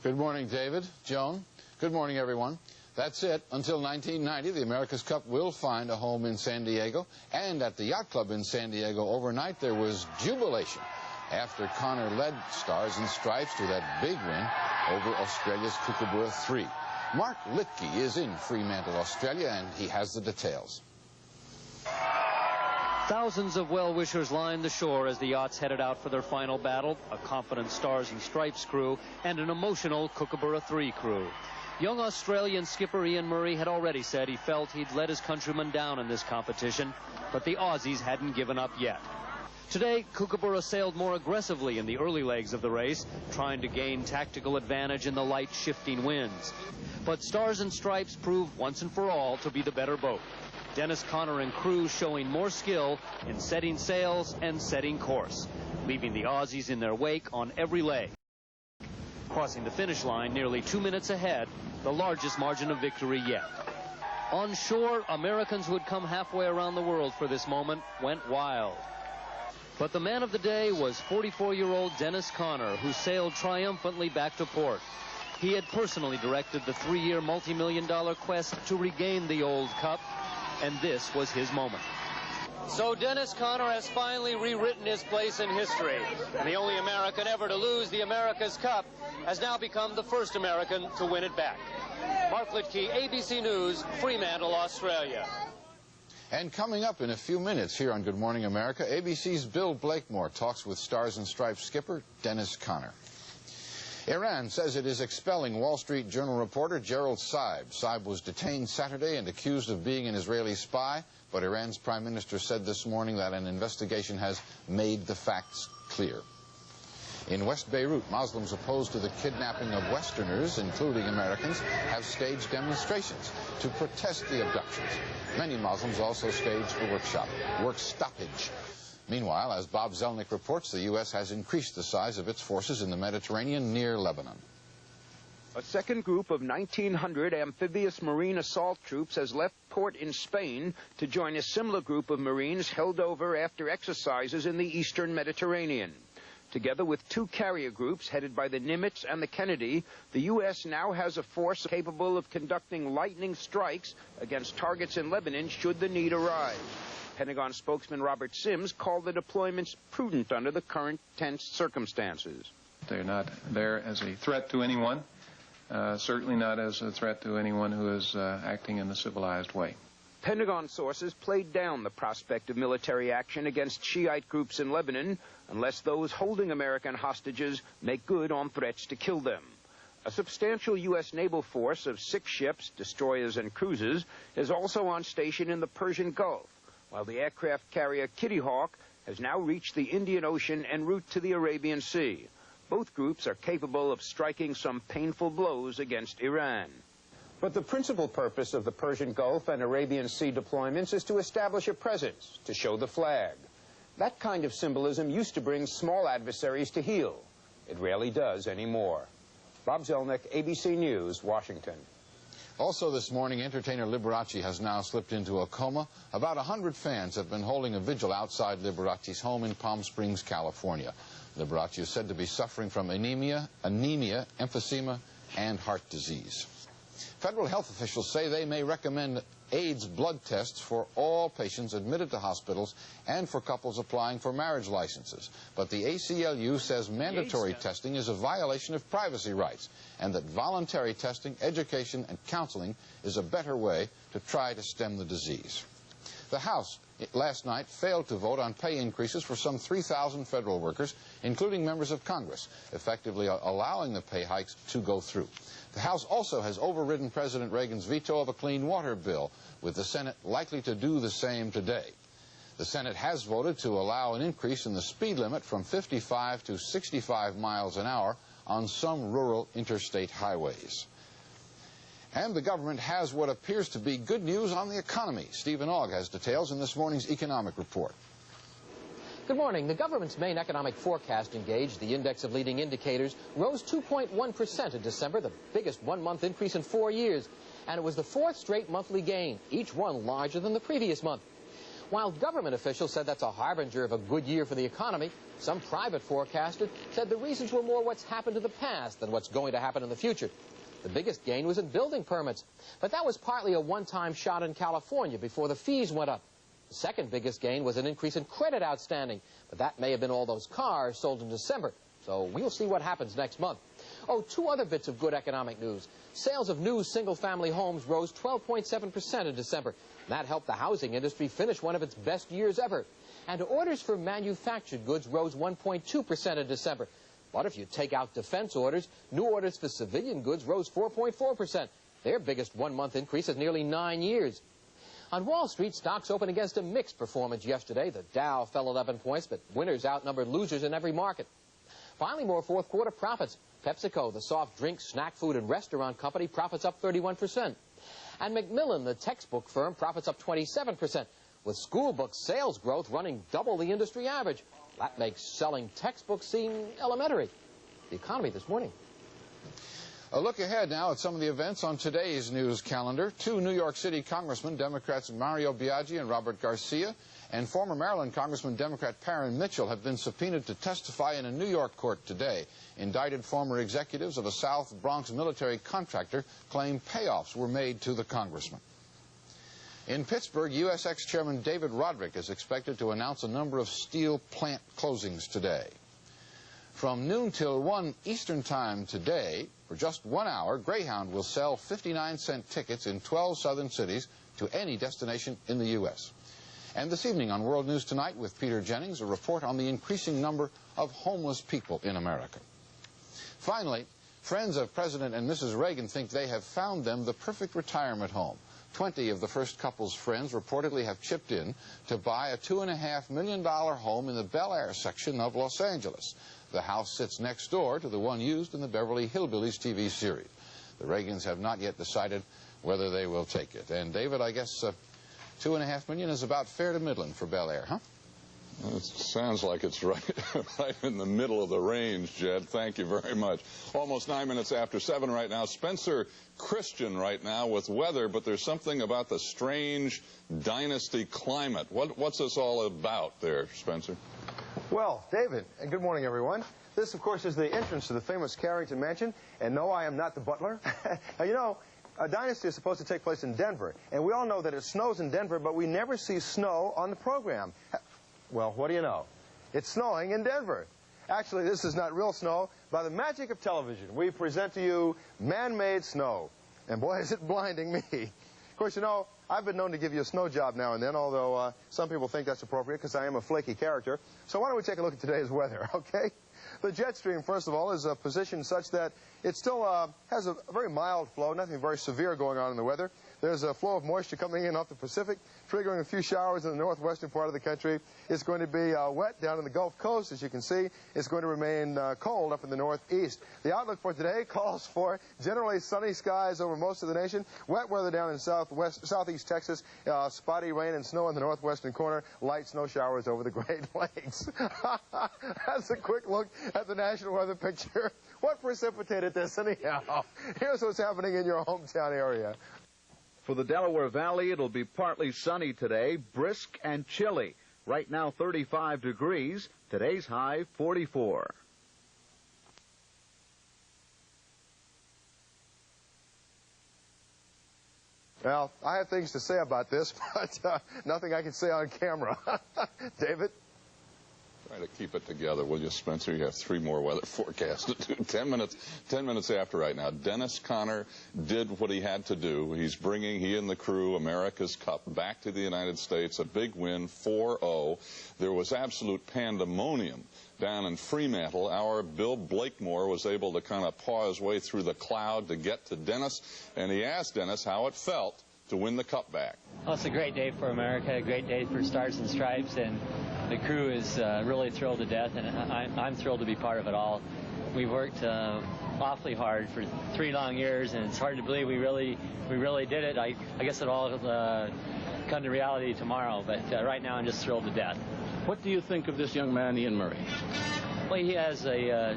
Good morning, David. Joan. Good morning, everyone. That's it. Until 1990, the America's Cup will find a home in San Diego. And at the Yacht Club in San Diego overnight, there was jubilation after Connor led Stars and Stripes to that big win over Australia's Kookaburra 3. Mark Litke is in Fremantle, Australia, and he has the details. Thousands of well-wishers lined the shore as the yachts headed out for their final battle, a confident Stars and Stripes crew and an emotional Kookaburra 3 crew. Young Australian skipper Ian Murray had already said he felt he'd let his countrymen down in this competition, but the Aussies hadn't given up yet. Today, Kookaburra sailed more aggressively in the early legs of the race, trying to gain tactical advantage in the light shifting winds. But Stars and Stripes proved once and for all to be the better boat. Dennis Conner and crew showing more skill in setting sails and setting course, leaving the Aussies in their wake on every leg. Crossing the finish line nearly 2 minutes ahead, the largest margin of victory yet. On shore, Americans who had come halfway around the world for this moment went wild. But the man of the day was 44-year-old Dennis Conner, who sailed triumphantly back to port. He had personally directed the 3-year multi-million-dollar quest to regain the old cup, and this was his moment. So Dennis Conner has finally rewritten his place in history, and the only American ever to lose the America's Cup has now become the first American to win it back. Mark Litke, ABC News, Fremantle, Australia. And coming up in a few minutes here on Good Morning America, ABC's Bill Blakemore talks with Stars and Stripes skipper Dennis Conner. Iran says it is expelling Wall Street Journal reporter Gerald Saib. Saib was detained Saturday and accused of being an Israeli spy, but Iran's prime minister said this morning that an investigation has made the facts clear. In West Beirut, Muslims opposed to the kidnapping of Westerners, including Americans, have staged demonstrations to protest the abductions. Many Muslims also staged a work stoppage. Meanwhile, as Bob Zelnick reports, the U.S. has increased the size of its forces in the Mediterranean near Lebanon. A second group of 1,900 amphibious marine assault troops has left port in Spain to join a similar group of Marines held over after exercises in the eastern Mediterranean. Together with 2 carrier groups headed by the Nimitz and the Kennedy, the U.S. now has a force capable of conducting lightning strikes against targets in Lebanon should the need arise. Pentagon spokesman Robert Sims called the deployments prudent under the current tense circumstances. They're not there as a threat to anyone, certainly not as a threat to anyone who is acting in the civilized way. Pentagon sources played down the prospect of military action against Shiite groups in Lebanon unless those holding American hostages make good on threats to kill them. A substantial U.S. naval force of 6 ships, destroyers and cruisers, is also on station in the Persian Gulf, while the aircraft carrier Kitty Hawk has now reached the Indian Ocean en route to the Arabian Sea. Both groups are capable of striking some painful blows against Iran. But the principal purpose of the Persian Gulf and Arabian Sea deployments is to establish a presence, to show the flag. That kind of symbolism used to bring small adversaries to heel. It rarely does anymore. Bob Zelnick, ABC News, Washington. Also this morning, entertainer Liberace has now slipped into a coma. About 100 fans have been holding a vigil outside Liberace's home in Palm Springs, California. Liberace is said to be suffering from anemia, emphysema, and heart disease. Federal health officials say they may recommend AIDS blood tests for all patients admitted to hospitals and for couples applying for marriage licenses. But the ACLU says mandatory testing is a violation of privacy rights and that voluntary testing, education, and counseling is a better way to try to stem the disease. The House last night failed to vote on pay increases for some 3,000 federal workers, including members of Congress, effectively allowing the pay hikes to go through. The House also has overridden President Reagan's veto of a clean water bill, with the Senate likely to do the same today. The Senate has voted to allow an increase in the speed limit from 55 to 65 miles an hour on some rural interstate highways. And the government has what appears to be good news on the economy. Stephen Ogg has details in this morning's economic report. Good morning. The government's main economic forecasting gauge, the index of leading indicators, rose 2.1% in December, the biggest one-month increase in 4 years. And it was the 4th straight monthly gain, each one larger than the previous month. While government officials said that's a harbinger of a good year for the economy, some private forecasters said the reasons were more what's happened to the past than what's going to happen in the future. The biggest gain was in building permits, but that was partly a one-time shot in California before the fees went up. The second biggest gain was an increase in credit outstanding, but that may have been all those cars sold in December, so we'll see what happens next month. Oh, two other bits of good economic news. Sales of new single-family homes rose 12.7% in December. That helped the housing industry finish one of its best years ever. And orders for manufactured goods rose 1.2% in December. But if you take out defense orders, new orders for civilian goods rose 4.4%. Their biggest one-month increase in nearly 9 years. On Wall Street, stocks opened against a mixed performance yesterday. The Dow fell 11 points, but winners outnumbered losers in every market. Finally, more fourth-quarter profits. PepsiCo, the soft drink, snack food, and restaurant company, profits up 31%. And Macmillan, the textbook firm, profits up 27%, with school book sales growth running double the industry average. That makes selling textbooks seem elementary. The economy this morning. A look ahead now at some of the events on today's news calendar. Two New York City Congressmen, Democrats Mario Biaggi and Robert Garcia, and former Maryland Congressman Democrat Parren Mitchell have been subpoenaed to testify in a New York court today. Indicted former executives of a South Bronx military contractor claim payoffs were made to the congressman. In Pittsburgh, U.S. ex-chairman David Roderick is expected to announce a number of steel plant closings today. From noon till 1 Eastern Time today, for just 1 hour, Greyhound will sell 59-cent tickets in 12 southern cities to any destination in the U.S. And this evening on World News Tonight with Peter Jennings, a report on the increasing number of homeless people in America. Finally, friends of President and Mrs. Reagan think they have found them the perfect retirement home. 20 of the first couple's friends reportedly have chipped in to buy a $2.5 million home in the Bel Air section of Los Angeles. The house sits next door to the one used in the Beverly Hillbillies TV series. The Reagans have not yet decided whether they will take it. And David, I guess $2.5 million is about fair to middling for Bel Air, huh? It sounds like it's right in the middle of the range, Jed. Thank you very much. Almost 9 minutes after 7 right now. Spencer Christian right now with weather, but there's something about the strange Dynasty climate. What's this all about there, Spencer? Well, David, and good morning, everyone. This, of course, is the entrance to the famous Carrington Mansion. And no, I am not the butler. Now, you know, a Dynasty is supposed to take place in Denver. And we all know that it snows in Denver, but we never see snow on the program. Well, what do you know? It's snowing in Denver. Actually, this is not real snow. By the magic of television, we present to you man-made snow. And boy, is it blinding me. Of course, you know, I've been known to give you a snow job now and then, although some people think that's appropriate because I am a flaky character. So why don't we take a look at today's weather, okay? The jet stream, first of all, is positioned such that it still has a very mild flow, nothing very severe going on in the weather. There's a flow of moisture coming in off the Pacific, triggering a few showers in the northwestern part of the country. It's going to be wet down in the Gulf Coast, as you can see. It's going to remain cold up in the northeast. The outlook for today calls for generally sunny skies over most of the nation, wet weather down in southeast Texas, spotty rain and snow in the northwestern corner, light snow showers over the Great Lakes. That's a quick look at the national weather picture. What precipitated this anyhow? Here's what's happening in your hometown area. For the Delaware Valley, it'll be partly sunny today, brisk and chilly. Right now, 35 degrees. Today's high, 44. Well, I have things to say about this, but nothing I can say on camera. David? Try to keep it together, will you, Spencer? You have 3 more weather forecasts to do. 10 minutes after right now. Dennis Conner did what he had to do. He's bringing, he and the crew, America's Cup back to the United States. A big win, 4-0. There was absolute pandemonium down in Fremantle. Our Bill Blakemore was able to kind of paw his way through the cloud to get to Dennis, and he asked Dennis how it felt to win the Cup back. Well, it's a great day for America, a great day for Stars and Stripes, and the crew is really thrilled to death, and I'm thrilled to be part of it all. We worked awfully hard for 3 long years, and it's hard to believe we really did it. I guess it'll all come to reality tomorrow, but right now I'm just thrilled to death. What do you think of this young man, Ian Murray? Well, he has a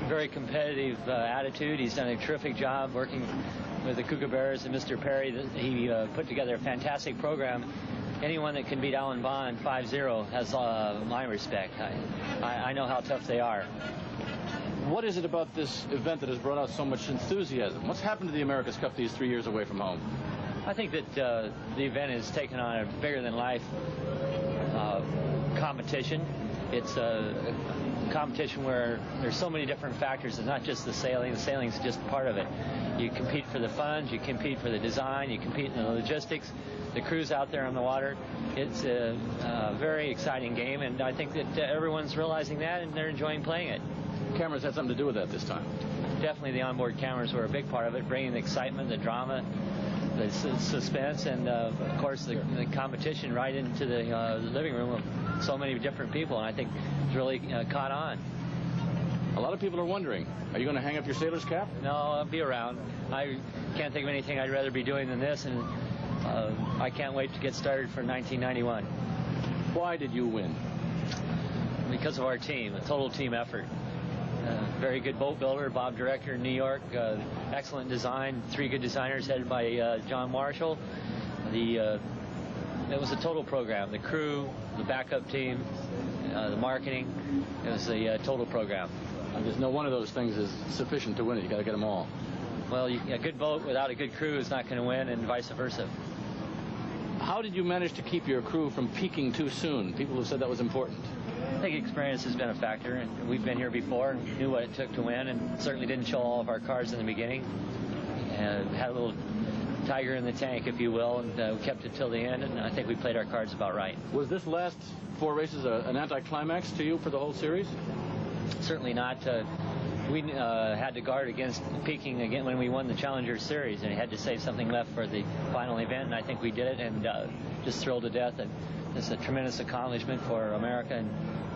very competitive attitude. He's done a terrific job working with the Kookaburras and Mr. Perry. He put together a fantastic program. anyone that can beat Alan Bond 5-0 has my respect. I know how tough they are. What is it about this event that has brought out so much enthusiasm? What's happened to the America's Cup these 3 years away from home? I think that the event has taken on a bigger-than-life competition. It's a competition where there's so many different factors. It's not just the sailing. The sailing is just part of it. You compete for the funds, you compete for the design, you compete in the logistics, the crews out there on the water. It's a very exciting game, and I think that everyone's realizing that, and they're enjoying playing it. Cameras had something to do with that this time. Definitely the onboard cameras were a big part of it, bringing the excitement, the drama, the suspense, and of course the competition right into the living room of so many different people, and I think it's really caught on. A lot of people are wondering, are you going to hang up your sailor's cap? No, I'll be around. I can't think of anything I'd rather be doing than this, and I can't wait to get started for 1991. Why did you win? Because of our team, a total team effort. Very good boat builder, Bob Director in New York. Excellent design, 3 good designers headed by John Marshall. It was a total program. The crew, the backup team, the marketing. It was a total program. And there's no one of those things is sufficient to win it. You got to get them all. Well, a good boat without a good crew is not going to win, and vice versa. How did you manage to keep your crew from peaking too soon? People have said that was important. I think experience has been a factor, and we've been here before and knew what it took to win, and certainly didn't show all of our cards in the beginning. And had a little tiger in the tank, if you will, and we kept it till the end, and I think we played our cards about right. Was this last 4 races an anticlimax to you for the whole series? Certainly not. We had to guard against peaking again when we won the Challenger Series, and we had to save something left for the final event, and I think we did it, and just thrilled to death. And it's a tremendous accomplishment for America and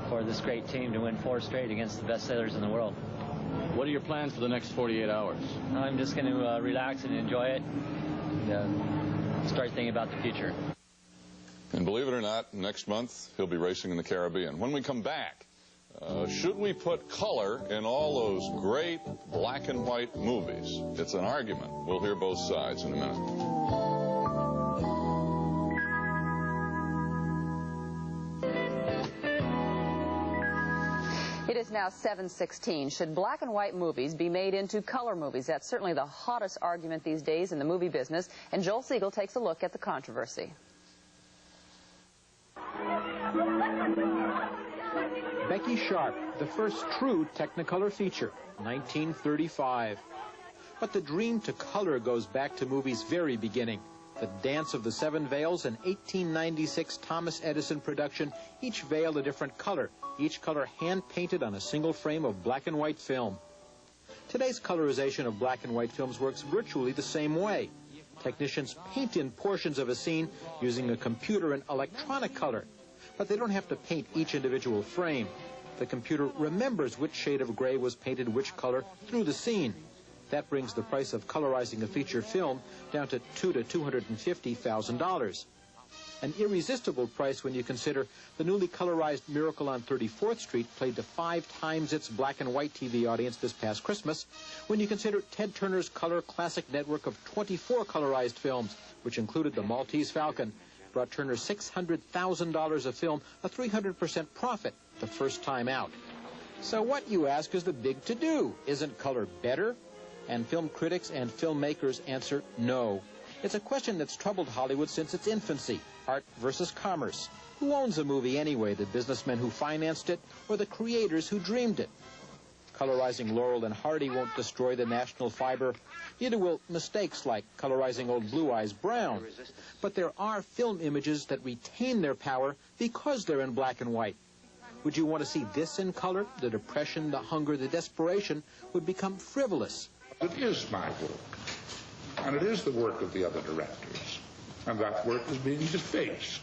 for this great team to win 4 straight against the best sailors in the world. What are your plans for the next 48 hours? I'm just going to relax and enjoy it, and start thinking about the future. And believe it or not, next month he'll be racing in the Caribbean. When we come back, should we put color in all those great black and white movies? It's an argument. We'll hear both sides in a minute. It is now 7:16. Should black and white movies be made into color movies? That's certainly the hottest argument these days in the movie business. And Joel Siegel takes a look at the controversy. Becky Sharp, the first true Technicolor feature, 1935. But the dream to color goes back to movies' very beginning. The Dance of the Seven Veils, an 1896 Thomas Edison production, each veil a different color, each color hand-painted on a single frame of black and white film. Today's colorization of black and white films works virtually the same way. Technicians paint in portions of a scene using a computer and electronic color, but they don't have to paint each individual frame. The computer remembers which shade of gray was painted which color through the scene. That brings the price of colorizing a feature film down to $200,000 to $250,000. An irresistible price when you consider the newly colorized Miracle on 34th Street played to 5 times its black and white TV audience this past Christmas, when you consider Ted Turner's Color Classic network of 24 colorized films, which included the Maltese Falcon, brought Turner $600,000 a film, a 300% profit the first time out. So what, you ask, is the big to-do? Isn't color better? And film critics and filmmakers answer no. It's a question that's troubled Hollywood since its infancy. Art versus commerce. Who owns a movie anyway, the businessmen who financed it or the creators who dreamed it? Colorizing Laurel and Hardy won't destroy the national fiber. Neither will mistakes like colorizing old Blue Eyes brown. But there are film images that retain their power because they're in black and white. Would you want to see this in color? The depression, the hunger, the desperation would become frivolous. It is my work, and it is the work of the other directors, and that work is being defaced.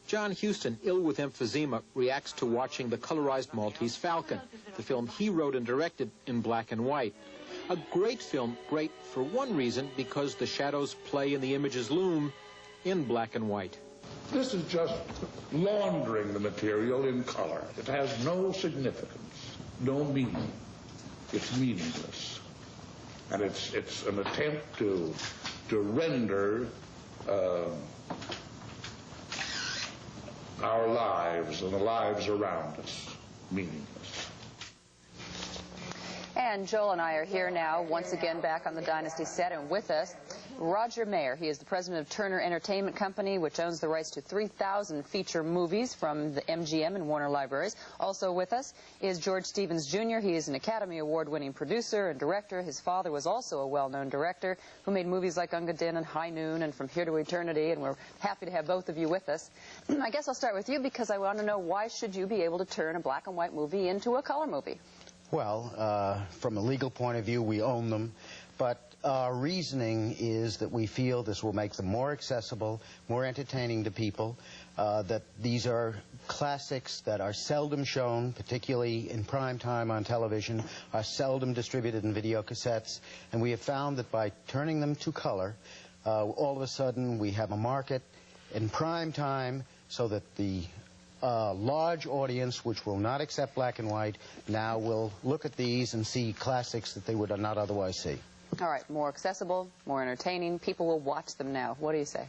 John Huston, ill with emphysema, reacts to watching the colorized Maltese Falcon, the film he wrote and directed in black and white. A great film, great for one reason, because the shadows play and the images loom in black and white. This is just laundering the material in color. It has no significance, no meaning. It's meaningless. And it's an attempt to render our lives and the lives around us meaningless. And Joel and I are here now, once again back on the Dynasty set, and with us, Roger Mayer. He is the president of Turner Entertainment Company, which owns the rights to 3,000 feature movies from the MGM and Warner Libraries. Also with us is George Stevens, Jr. He is an Academy Award-winning producer and director. His father was also a well-known director who made movies like Unga Din and High Noon and From Here to Eternity, and we're happy to have both of you with us. I guess I'll start with you because I want to know, why should you be able to turn a black and white movie into a color movie? Well, from a legal point of view, we own them, but our reasoning is that we feel this will make them more accessible, more entertaining to people, that these are classics that are seldom shown, particularly in prime time on television, are seldom distributed in video cassettes, and we have found that by turning them to color, all of a sudden we have a market in prime time so that the large audience, which will not accept black and white, now will look at these and see classics that they would not otherwise see. All right, more accessible, more entertaining. People will watch them now. What do you say?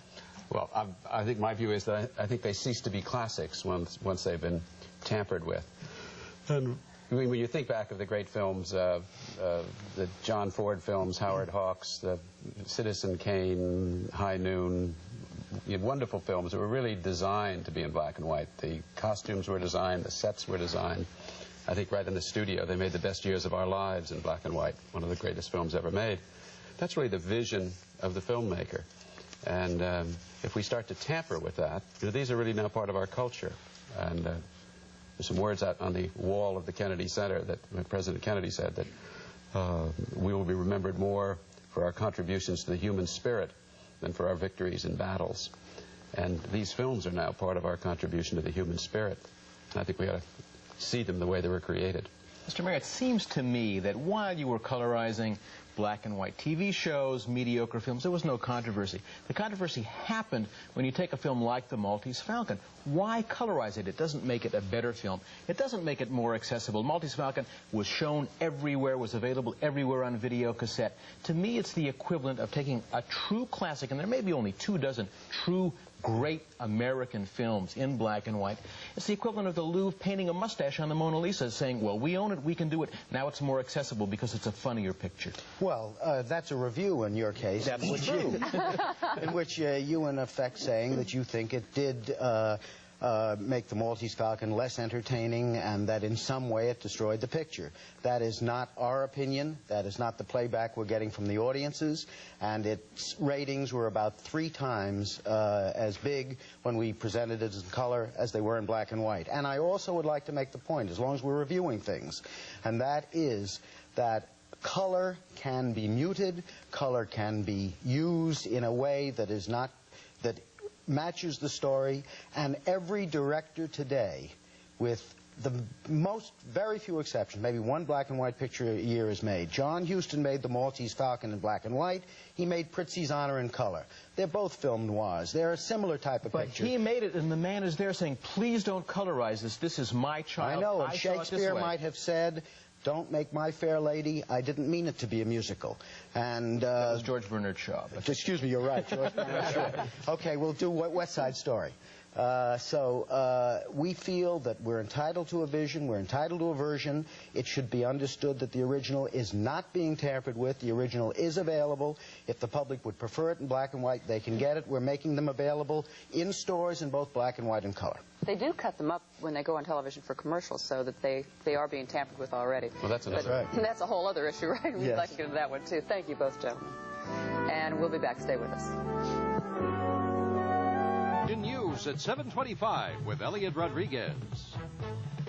Well, I think my view is that I think they cease to be classics once they've been tampered with. And when you think back of the great films, the John Ford films, Howard Hawks, the Citizen Kane, High Noon, wonderful films that were really designed to be in black and white. The costumes were designed, the sets were designed. I think right in the studio they made the best years of our lives in black and white, one of the greatest films ever made. That's really the vision of the filmmaker. And if we start to tamper with that, these are really now part of our culture. And there's some words out on the wall of the Kennedy Center that President Kennedy said that we will be remembered more for our contributions to the human spirit than for our victories in battles. And these films are now part of our contribution to the human spirit. And I think we ought to see them the way they were created. Mr. Mayor, it seems to me that while you were colorizing black and white TV shows, mediocre films, there was no controversy. The controversy happened when you take a film like The Maltese Falcon. Why colorize it? It doesn't make it a better film. It doesn't make it more accessible. Maltese Falcon was shown everywhere, was available everywhere on video cassette. To me, it's the equivalent of taking a true classic, and there may be only 24 true great American films in black and white. It's the equivalent of the Louvre painting a mustache on the Mona Lisa, saying, well, we own it, we can do it. Now it's more accessible because it's a funnier picture. Well, that's a review in your case. That's true. In which you, in effect, saying that you think it did make the Maltese Falcon less entertaining and that in some way it destroyed the picture. That is not our opinion. That is not the playback we're getting from the audiences. And its ratings were about 3 times as big when we presented it in color as they were in black and white. And I also would like to make the point, as long as we're reviewing things, and that is that color can be muted, color can be used in a way that is not, that matches the story, and every director today, with the very few exceptions, maybe one black and white picture a year is made. John Huston made The Maltese Falcon in black and white. He made Prizzi's Honor in color. They're both film noirs. They're a similar type of picture. But he made it, and the man is there saying, please don't colorize this. This is my child. I know, and Shakespeare might have said, don't make My Fair Lady. I didn't mean it to be a musical. And that was George Bernard Shaw. Excuse me, you're right, George Bernard Shaw. Okay, we'll do West Side Story. We feel that we're entitled to a vision, we're entitled to a version. It should be understood that the original is not being tampered with. The original is available. If the public would prefer it in black and white, they can get it. We're making them available in stores in both black and white and color. They do cut them up when they go on television for commercials, so that they are being tampered with already. Well, that's another. Right. That's a whole other issue, right? We'd Yes. like to get into that one, too. Thank you both, gentlemen. And we'll be back. Stay with us. In news at 7:25 with Elliot Rodriguez.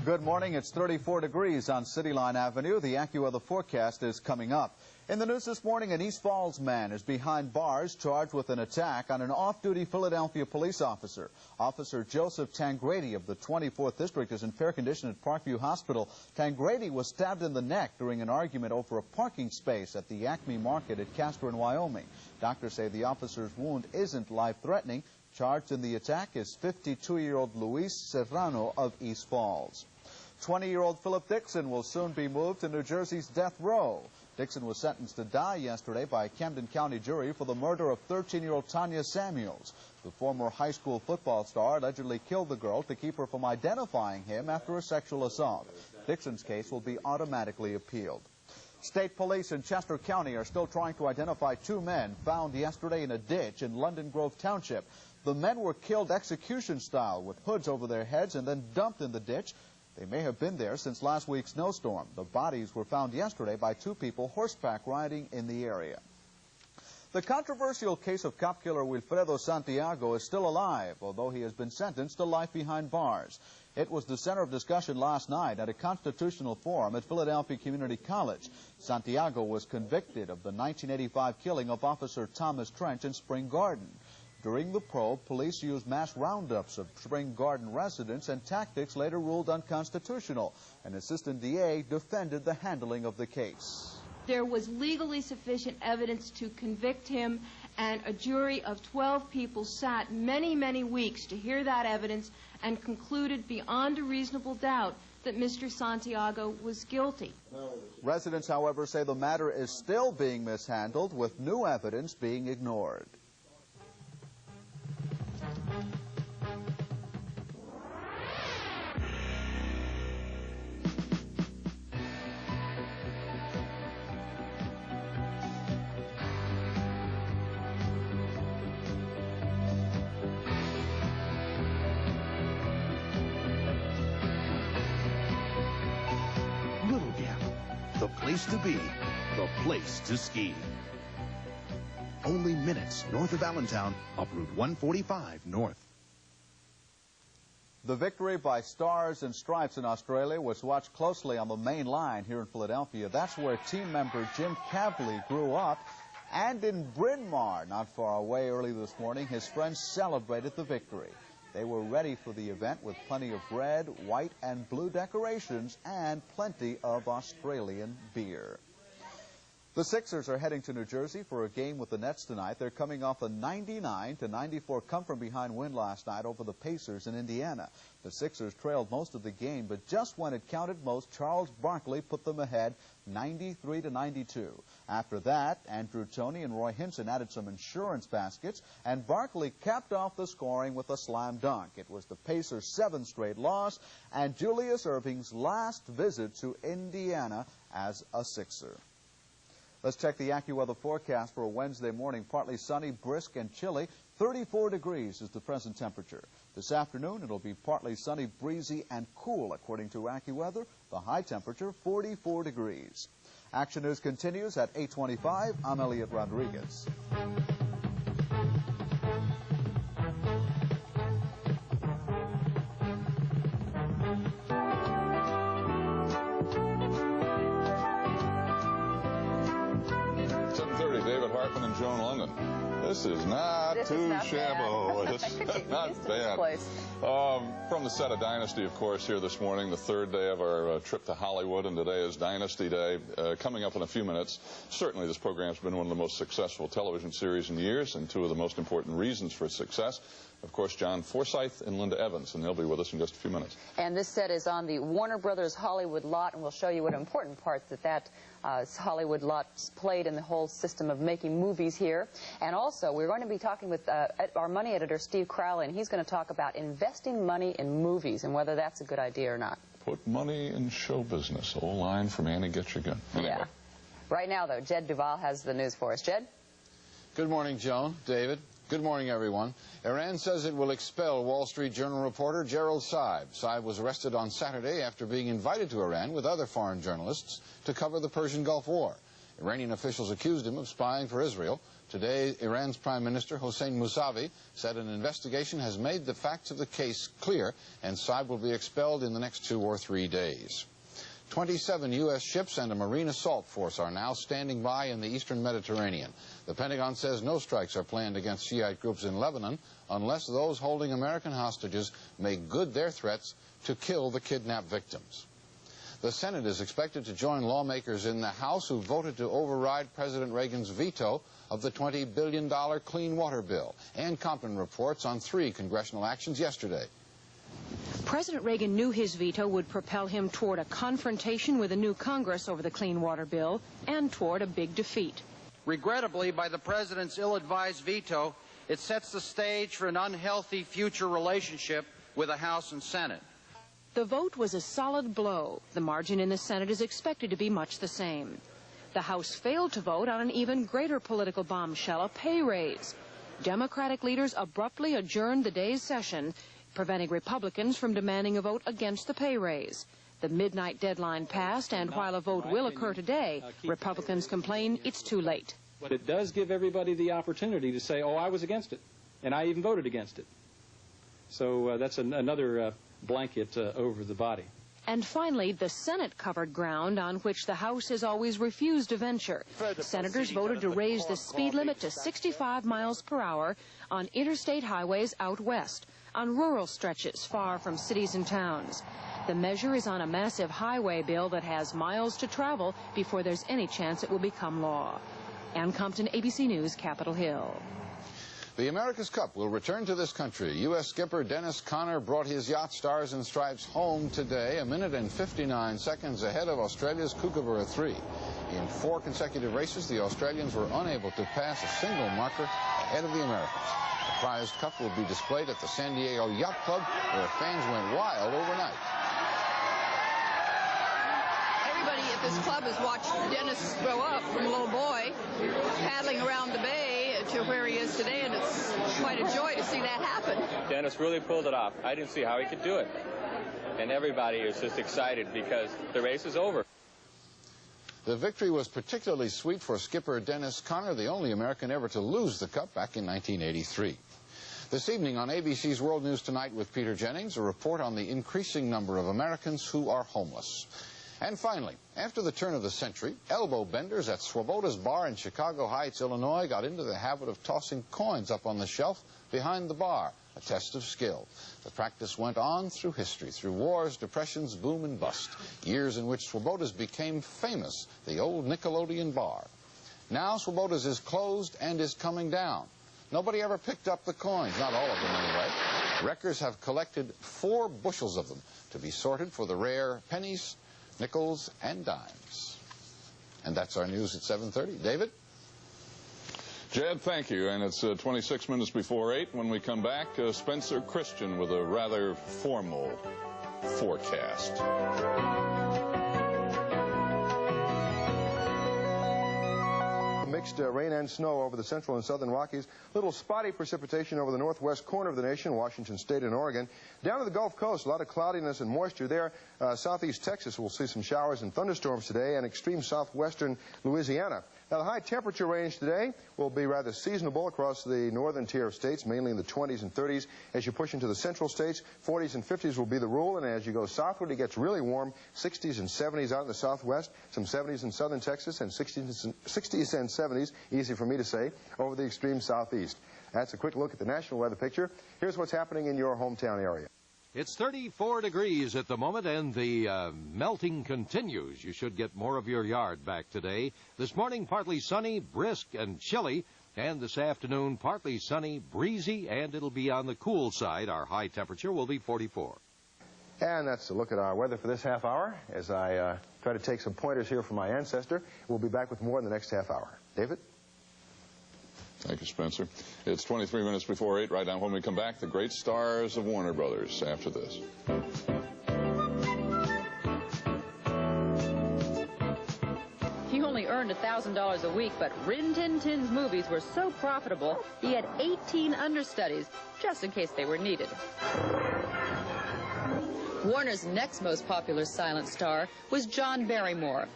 Good morning. It's 34 degrees on City Line Avenue. The AccuWeather forecast is coming up. In the news this morning, an East Falls man is behind bars charged with an attack on an off-duty Philadelphia police officer. Officer Joseph Tangrady of the 24th District is in fair condition at Parkview Hospital. Tangrady was stabbed in the neck during an argument over a parking space at the Acme Market at Casper in Wyoming. Doctors say the officer's wound isn't life-threatening. Charged in the attack is 52-year-old Luis Serrano of East Falls. 20-year-old Philip Dixon will soon be moved to New Jersey's death row. Dixon was sentenced to die yesterday by a Camden County jury for the murder of 13-year-old Tanya Samuels. The former high school football star allegedly killed the girl to keep her from identifying him after a sexual assault. Dixon's case will be automatically appealed. State police in Chester County are still trying to identify two men found yesterday in a ditch in London Grove Township. The men were killed execution style with hoods over their heads and then dumped in the ditch. They may have been there since last week's snowstorm. The bodies were found yesterday by two people horseback riding in the area. The controversial case of cop killer Wilfredo Santiago is still alive, although he has been sentenced to life behind bars. It was the center of discussion last night at a constitutional forum at Philadelphia Community College. Santiago was convicted of the 1985 killing of Officer Thomas Trench in Spring Garden. During the probe, police used mass roundups of Spring Garden residents, and tactics later ruled unconstitutional. An assistant DA defended the handling of the case. There was legally sufficient evidence to convict him, and a jury of 12 people sat many, many weeks to hear that evidence and concluded beyond a reasonable doubt that Mr. Santiago was guilty. Residents, however, say the matter is still being mishandled, with new evidence being ignored. The place to be, the place to ski. Only minutes north of Allentown, up Route 145 north. The victory by Stars and Stripes in Australia was watched closely on the main line here in Philadelphia. That's where team member Jim Cavley grew up. And in Bryn Mawr, not far away, early this morning, his friends celebrated the victory. They were ready for the event with plenty of red, white, and blue decorations and plenty of Australian beer. The Sixers are heading to New Jersey for a game with the Nets tonight. They're coming off a 99-94 come-from-behind win last night over the Pacers in Indiana. The Sixers trailed most of the game, but just when it counted most, Charles Barkley put them ahead 93-92. After that, Andrew Toney and Roy Hinson added some insurance baskets, and Barkley capped off the scoring with a slam dunk. It was the Pacers' 7th straight loss, and Julius Erving's last visit to Indiana as a Sixer. Let's check the AccuWeather forecast for a Wednesday morning. Partly sunny, brisk, and chilly. 34 degrees is the present temperature. This afternoon, it'll be partly sunny, breezy, and cool, according to AccuWeather. The high temperature, 44 degrees. Action News continues at 8:25. I'm Elliot Rodriguez. And Joan London. This is not too shabbo. It's not bad. From the set of Dynasty, of course, here this morning, the third day of our trip to Hollywood, and today is Dynasty Day. Coming up in a few minutes, certainly this program's been one of the most successful television series in years, and two of the most important reasons for its success. Of course, John Forsyth and Linda Evans, and they'll be with us in just a few minutes. And this set is on the Warner Brothers Hollywood lot, and we'll show you what important parts that Hollywood lot played in the whole system of making movies here. And also, we're going to be talking with our money editor, Steve Crowley, and he's going to talk about investing money in movies and whether that's a good idea or not. Put money in show business. Old line from Annie Get Your Gun. Anyway. Yeah. Right now, though, Jed Duvall has the news for us. Jed? Good morning, Joan, David. Good morning, everyone. Iran says it will expel Wall Street Journal reporter Gerald Saib. Saib was arrested on Saturday after being invited to Iran with other foreign journalists to cover the Persian Gulf War. Iranian officials accused him of spying for Israel. Today, Iran's Prime Minister Hossein Mousavi said an investigation has made the facts of the case clear, and Saib will be expelled in the next 2 or 3 days. 27 U.S. ships and a Marine assault force are now standing by in the eastern Mediterranean. The Pentagon says no strikes are planned against Shiite groups in Lebanon unless those holding American hostages make good their threats to kill the kidnapped victims. The Senate is expected to join lawmakers in the House who voted to override President Reagan's veto of the $20 billion Clean Water Bill. Ann Compton reports on 3 congressional actions yesterday. President Reagan knew his veto would propel him toward a confrontation with a new Congress over the Clean Water Bill and toward a big defeat. Regrettably, by the president's ill-advised veto, it sets the stage for an unhealthy future relationship with the House and Senate. The vote was a solid blow. The margin in the Senate is expected to be much the same. The House failed to vote on an even greater political bombshell, a pay raise. Democratic leaders abruptly adjourned the day's session, preventing Republicans from demanding a vote against the pay raise. The midnight deadline passed, and while a vote will occur today, Republicans complain it's too late. But it does give everybody the opportunity to say, oh, I was against it, and I even voted against it. So that's another blanket over the body. And finally, the Senate covered ground on which the House has always refused to venture. Senators voted to raise the speed limit to 65 miles per hour on interstate highways out west, on rural stretches far from cities and towns. The measure is on a massive highway bill that has miles to travel before there's any chance it will become law. Ann Compton, ABC News, Capitol Hill. The America's Cup will return to this country. U.S. skipper Dennis Conner brought his yacht Stars and Stripes home today, a minute and 59 seconds ahead of Australia's Kookaburra 3. In 4 consecutive races, the Australians were unable to pass a single marker ahead of the Americans. The prized cup will be displayed at the San Diego Yacht Club, where fans went wild overnight. Everybody at this club has watched Dennis grow up from a little boy, paddling around the bay to where he is today, and it's quite a joy to see that happen. Dennis really pulled it off. I didn't see how he could do it. And everybody is just excited because the race is over. The victory was particularly sweet for skipper Dennis Conner, the only American ever to lose the cup back in 1983. This evening on ABC's World News Tonight with Peter Jennings, a report on the increasing number of Americans who are homeless. And finally, after the turn of the century, elbow benders at Swoboda's bar in Chicago Heights, Illinois, got into the habit of tossing coins up on the shelf behind the bar, a test of skill. The practice went on through history, through wars, depressions, boom and bust, years in which Swoboda's became famous, the old Nickelodeon bar. Now Swoboda's is closed and is coming down. Nobody ever picked up the coins, not all of them anyway. Wreckers have collected 4 bushels of them to be sorted for the rare pennies, nickels, and dimes. And that's our news at 7:30. David? Jed, thank you. And it's 26 minutes before 8. When we come back, Spencer Christian with a rather formal forecast. Mixed rain and snow over the central and southern Rockies. Little spotty precipitation over the northwest corner of the nation, Washington State and Oregon. Down to the Gulf Coast, a lot of cloudiness and moisture there. Southeast Texas will see some showers and thunderstorms today, and extreme southwestern Louisiana. Now, the high temperature range today will be rather seasonable across the northern tier of states, mainly in the 20s and 30s. As you push into the central states, 40s and 50s will be the rule, and as you go southward, it gets really warm, 60s and 70s out in the southwest, some 70s in southern Texas, and 60s and 70s, easy for me to say, over the extreme southeast. That's a quick look at the national weather picture. Here's what's happening in your hometown area. It's 34 degrees at the moment, and the melting continues. You should get more of your yard back today. This morning, partly sunny, brisk, and chilly. And this afternoon, partly sunny, breezy, and it'll be on the cool side. Our high temperature will be 44. And that's a look at our weather for this half hour. As I try to take some pointers here from my ancestor, we'll be back with more in the next half hour. David? Thank you, Spencer. It's 23 minutes before 8. Right now, when we come back, the great stars of Warner Brothers after this. He only earned $1,000 a week, but Rin Tin Tin's movies were so profitable, he had 18 understudies, just in case they were needed. Warner's next most popular silent star was John Barrymore.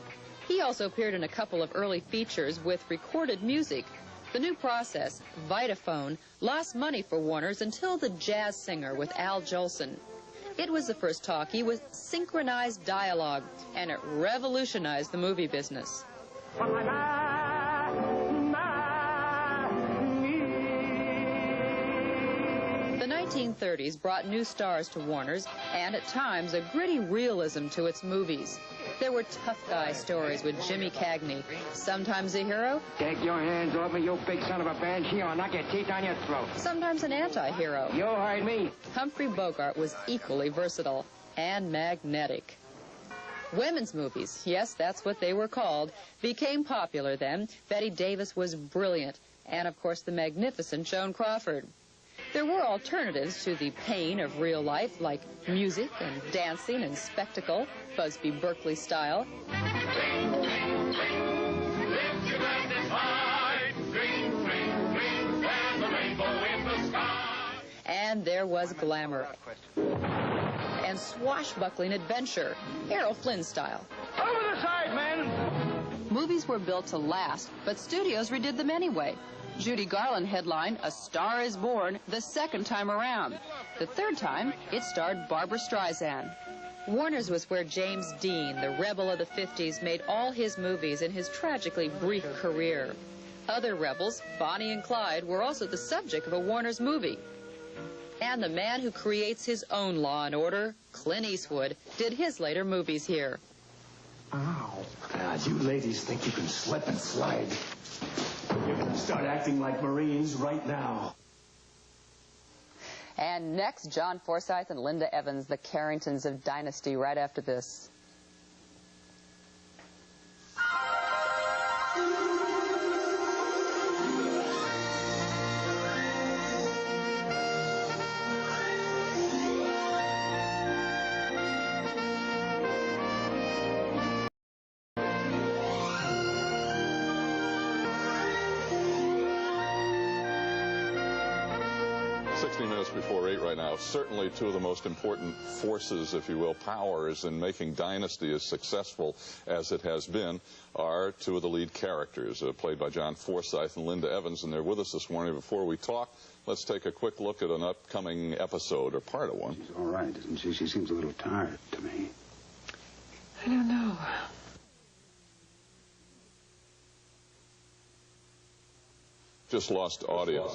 He also appeared in a couple of early features with recorded music. The new process, Vitaphone, lost money for Warner's until The Jazz Singer with Al Jolson. It was the first talkie with synchronized dialogue, and it revolutionized the movie business. The 1930s brought new stars to Warner's, and at times a gritty realism to its movies. There were tough guy stories with Jimmy Cagney, sometimes a hero, Take your hands off me, you big son of a banshee, or I'll knock your teeth on your throat. sometimes an anti-hero. You heard me. Humphrey Bogart was equally versatile and magnetic. Women's movies, yes, that's what they were called, became popular then. Bette Davis was brilliant, and of course the magnificent Joan Crawford. There were alternatives to the pain of real life, like music and dancing and spectacle, Busby Berkeley style. And there was glamour and swashbuckling adventure, Errol Flynn style. Over the side, man! Movies were built to last, but studios redid them anyway. Judy Garland headlined A Star is Born the second time around. The third time, it starred Barbra Streisand. Warner's was where James Dean, the rebel of the 50s, made all his movies in his tragically brief career. Other rebels, Bonnie and Clyde, were also the subject of a Warner's movie. And the man who creates his own Law and Order, Clint Eastwood, did his later movies here. Ow. God, you ladies think you can slip and slide. You're going to start acting like Marines right now. And next, John Forsyth and Linda Evans, the Carringtons of Dynasty, right after this. Before 8 right now. Certainly two of the most important forces, if you will, powers in making Dynasty as successful as it has been are two of the lead characters, played by John Forsyth and Linda Evans, and they're with us this morning. Before we talk, let's take a quick look at an upcoming episode, or part of one. She's all right, isn't she? She seems a little tired to me. I don't know. Just lost audio.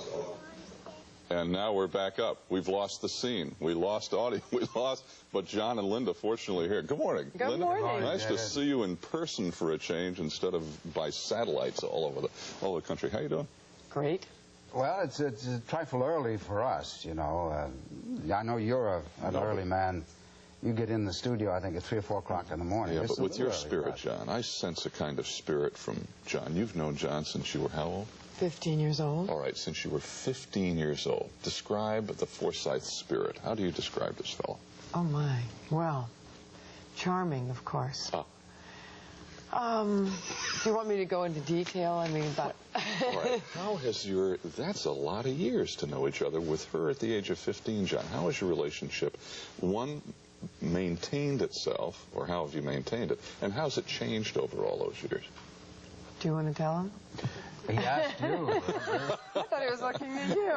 And now we're back up. We've lost the scene. We lost audio. We lost, but John and Linda, fortunately, are here. Good morning, Good Linda. morning. Nice to see you in person for a change instead of by satellites all over the country. How you doing? Great. Well, it's a trifle early for us, you know. I know you're an early man. You get in the studio, I think, at 3 or 4 o'clock in the morning. Yeah, it's but with your spirit, John, I sense a kind of spirit from John. You've known John since you were how old? 15 years old. All right, since you were 15 years old. Describe the Forsyth spirit. How do you describe this fellow? Oh, my. Well, charming, of course. Do you want me to go into detail? I mean, about... All right. How has that's a lot of years to know each other. With her at the age of 15, John, how has your relationship, one, maintained itself, or how have you maintained it, and how's it changed over all those years? Do you want to tell him? He asked you. I thought he was looking at you.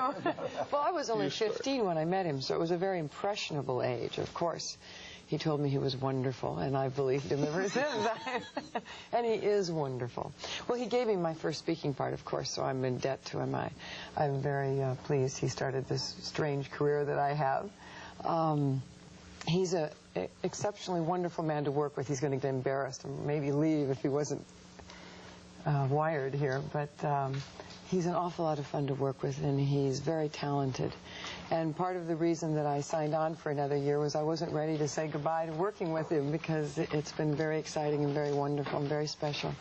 Well, I was only 15 when I met him, so it was a very impressionable age, of course. He told me he was wonderful, and I believed him ever since. And he is wonderful. Well, he gave me my first speaking part, of course, so I'm in debt to him. I'm very pleased he started this strange career that I have. He's an exceptionally wonderful man to work with. He's going to get embarrassed and maybe leave if he wasn't wired here, but he's an awful lot of fun to work with, and he's very talented. And part of the reason that I signed on for another year was I wasn't ready to say goodbye to working with him, because it's been very exciting and very wonderful and very special.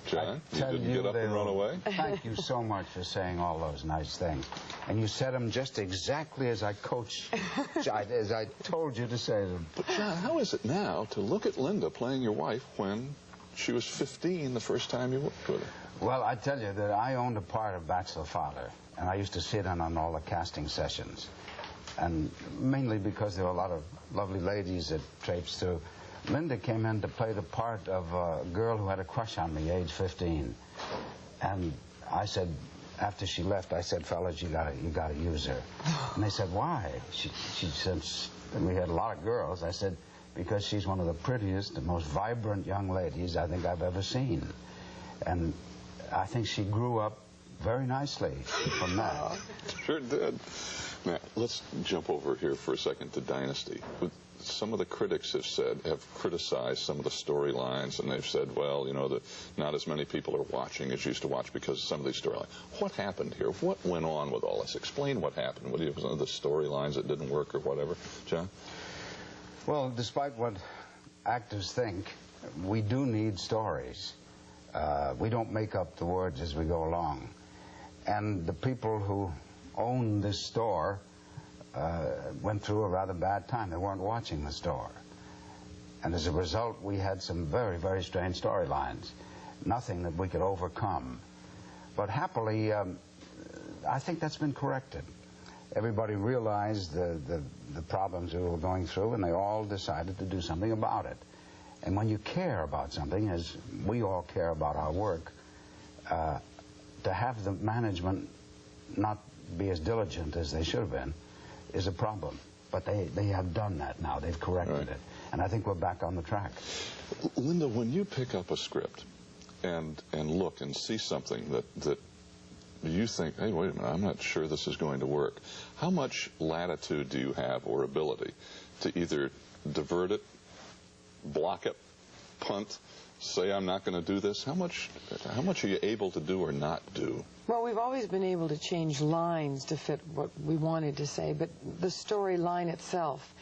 John, you didn't get up and run away? Thank you so much for saying all those nice things. And you said them just exactly as I coached, as I told you to say them. But John, how is it now to look at Linda playing your wife when she was 15 the first time you worked with her? Well, I tell you that I owned a part of Bachelor Father, and I used to sit in on all the casting sessions. And mainly because there were a lot of lovely ladies that traipsed through. Linda came in to play the part of a girl who had a crush on me, age 15. And I said, after she left, I said, fellas, you gotta use her. And they said, why? She said, and we had a lot of girls. I said, because she's one of the prettiest and most vibrant young ladies I think I've ever seen. And I think she grew up very nicely from that. Sure did. Now, let's jump over here for a second to Dynasty. some of the critics have criticized some of the storylines, and they've said, well, you know, not as many people are watching as used to watch because of some of these storylines. What happened here? What went on with all this? Explain what happened. What do you have some of the storylines that didn't work or whatever, John? Well, despite what actors think, we do need stories. We don't make up the words as we go along. And the people who own this store went through a rather bad time. They weren't watching the store. And as a result, we had some very, very strange storylines. Nothing that we could overcome. But happily, I think that's been corrected. Everybody realized the problems we were going through, and they all decided to do something about it. And when you care about something, as we all care about our work, to have the management not be as diligent as they should have been is a problem. But they have done that now. They've corrected it. And I think we're back on the track. Linda, when you pick up a script and look and see something that you think, hey, wait a minute, I'm not sure this is going to work, how much latitude do you have or ability to either divert it, block it, punt, say I'm not going to do this? How much are you able to do or not do? Well, we've always been able to change lines to fit what we wanted to say, but the storyline itself,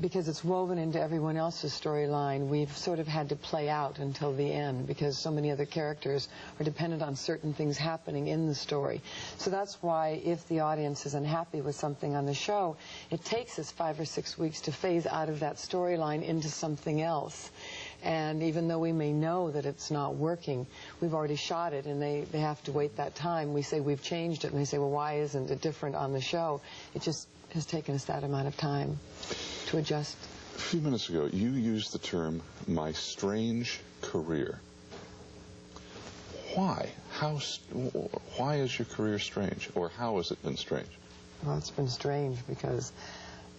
because it's woven into everyone else's storyline, we've sort of had to play out until the end because so many other characters are dependent on certain things happening in the story. So that's why if the audience is unhappy with something on the show, it takes us 5 or 6 weeks to phase out of that storyline into something else. And even though we may know that it's not working, we've already shot it, and they have to wait that time. We say we've changed it, and they say, well, why isn't it different on the show? It just has taken us that amount of time to adjust. A few minutes ago, you used the term, my strange career. Why? Why is your career strange, or how has it been strange? Well, it's been strange because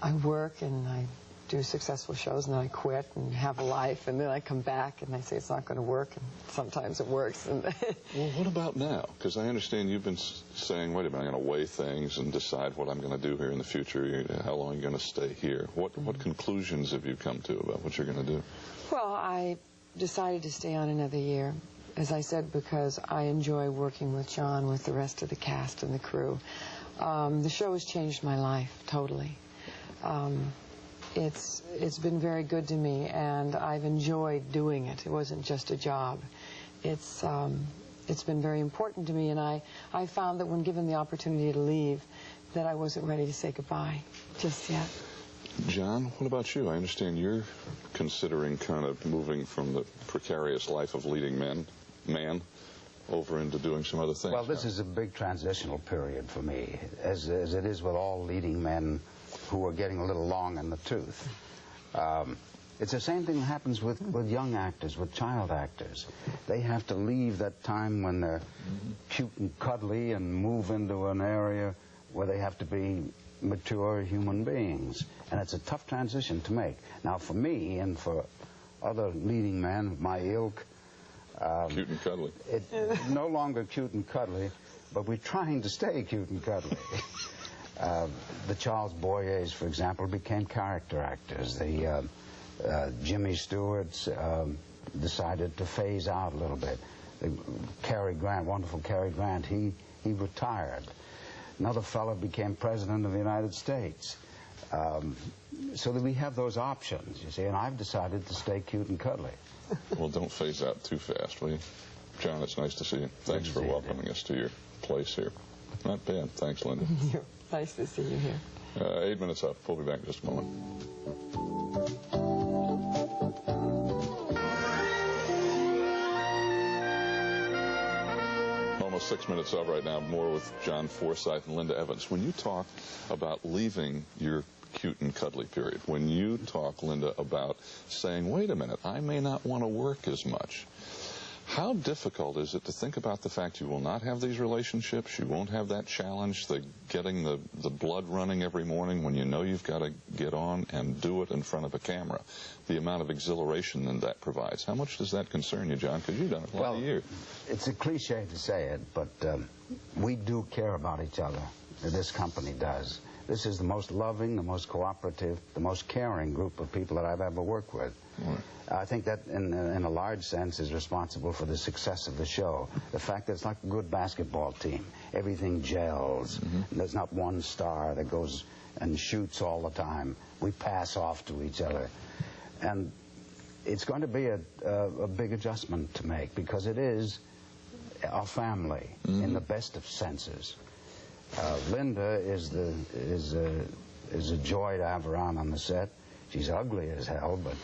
I work and I do successful shows, and then I quit and have a life, and then I come back and I say it's not going to work, and sometimes it works. And well, what about now? Because I understand you've been saying, wait a minute, I'm going to weigh things and decide what I'm going to do here in the future. How long are you going to stay here? What conclusions have you come to about what you're going to do? Well, I decided to stay on another year, as I said, because I enjoy working with John, with the rest of the cast and the crew. The show has changed my life totally. It's been very good to me, and I've enjoyed doing it. It wasn't just a job. It's been very important to me, and I found that when given the opportunity to leave, that I wasn't ready to say goodbye just yet. John, what about you? I understand you're considering kind of moving from the precarious life of leading man over into doing some other things. Well, this is a big transitional period for me, as it is with all leading men who are getting a little long in the tooth. It's the same thing that happens with young actors, with child actors. They have to leave that time when they're cute and cuddly and move into an area where they have to be mature human beings. And it's a tough transition to make. Now, for me and for other leading men of my ilk, cute and cuddly. It's no longer cute and cuddly, but we're trying to stay cute and cuddly. The Charles Boyers, for example, became character actors. The Jimmy Stewarts decided to phase out a little bit. Cary Grant, wonderful Cary Grant, he retired. Another fellow became president of the United States. So that we have those options, you see, and I've decided to stay cute and cuddly. Well, don't phase out too fast, will you? John, it's nice to see you. Thanks for welcoming us to your place here. Not bad. Thanks, Linda. Nice to see you here. 8 minutes up. We'll be back in just a moment. Almost 6 minutes up right now. More with John Forsyth and Linda Evans. When you talk about leaving your cute and cuddly period, when you talk, Linda, about saying, wait a minute, I may not want to work as much, how difficult is it to think about the fact you will not have these relationships, you won't have that challenge, getting the blood running every morning when you know you've got to get on and do it in front of a camera, the amount of exhilaration that provides? How much does that concern you, John? Because you've done it a lot of years. It's a cliche to say it, but we do care about each other. This company does. This is the most loving, the most cooperative, the most caring group of people that I've ever worked with. I think that, in a large sense, is responsible for the success of the show. The fact that it's like a good basketball team. Everything gels. There's not one star that goes and shoots all the time. We pass off to each other. And it's going to be a big adjustment to make, because it is our family in the best of senses. Linda is a joy to have around on the set. She's ugly as hell, but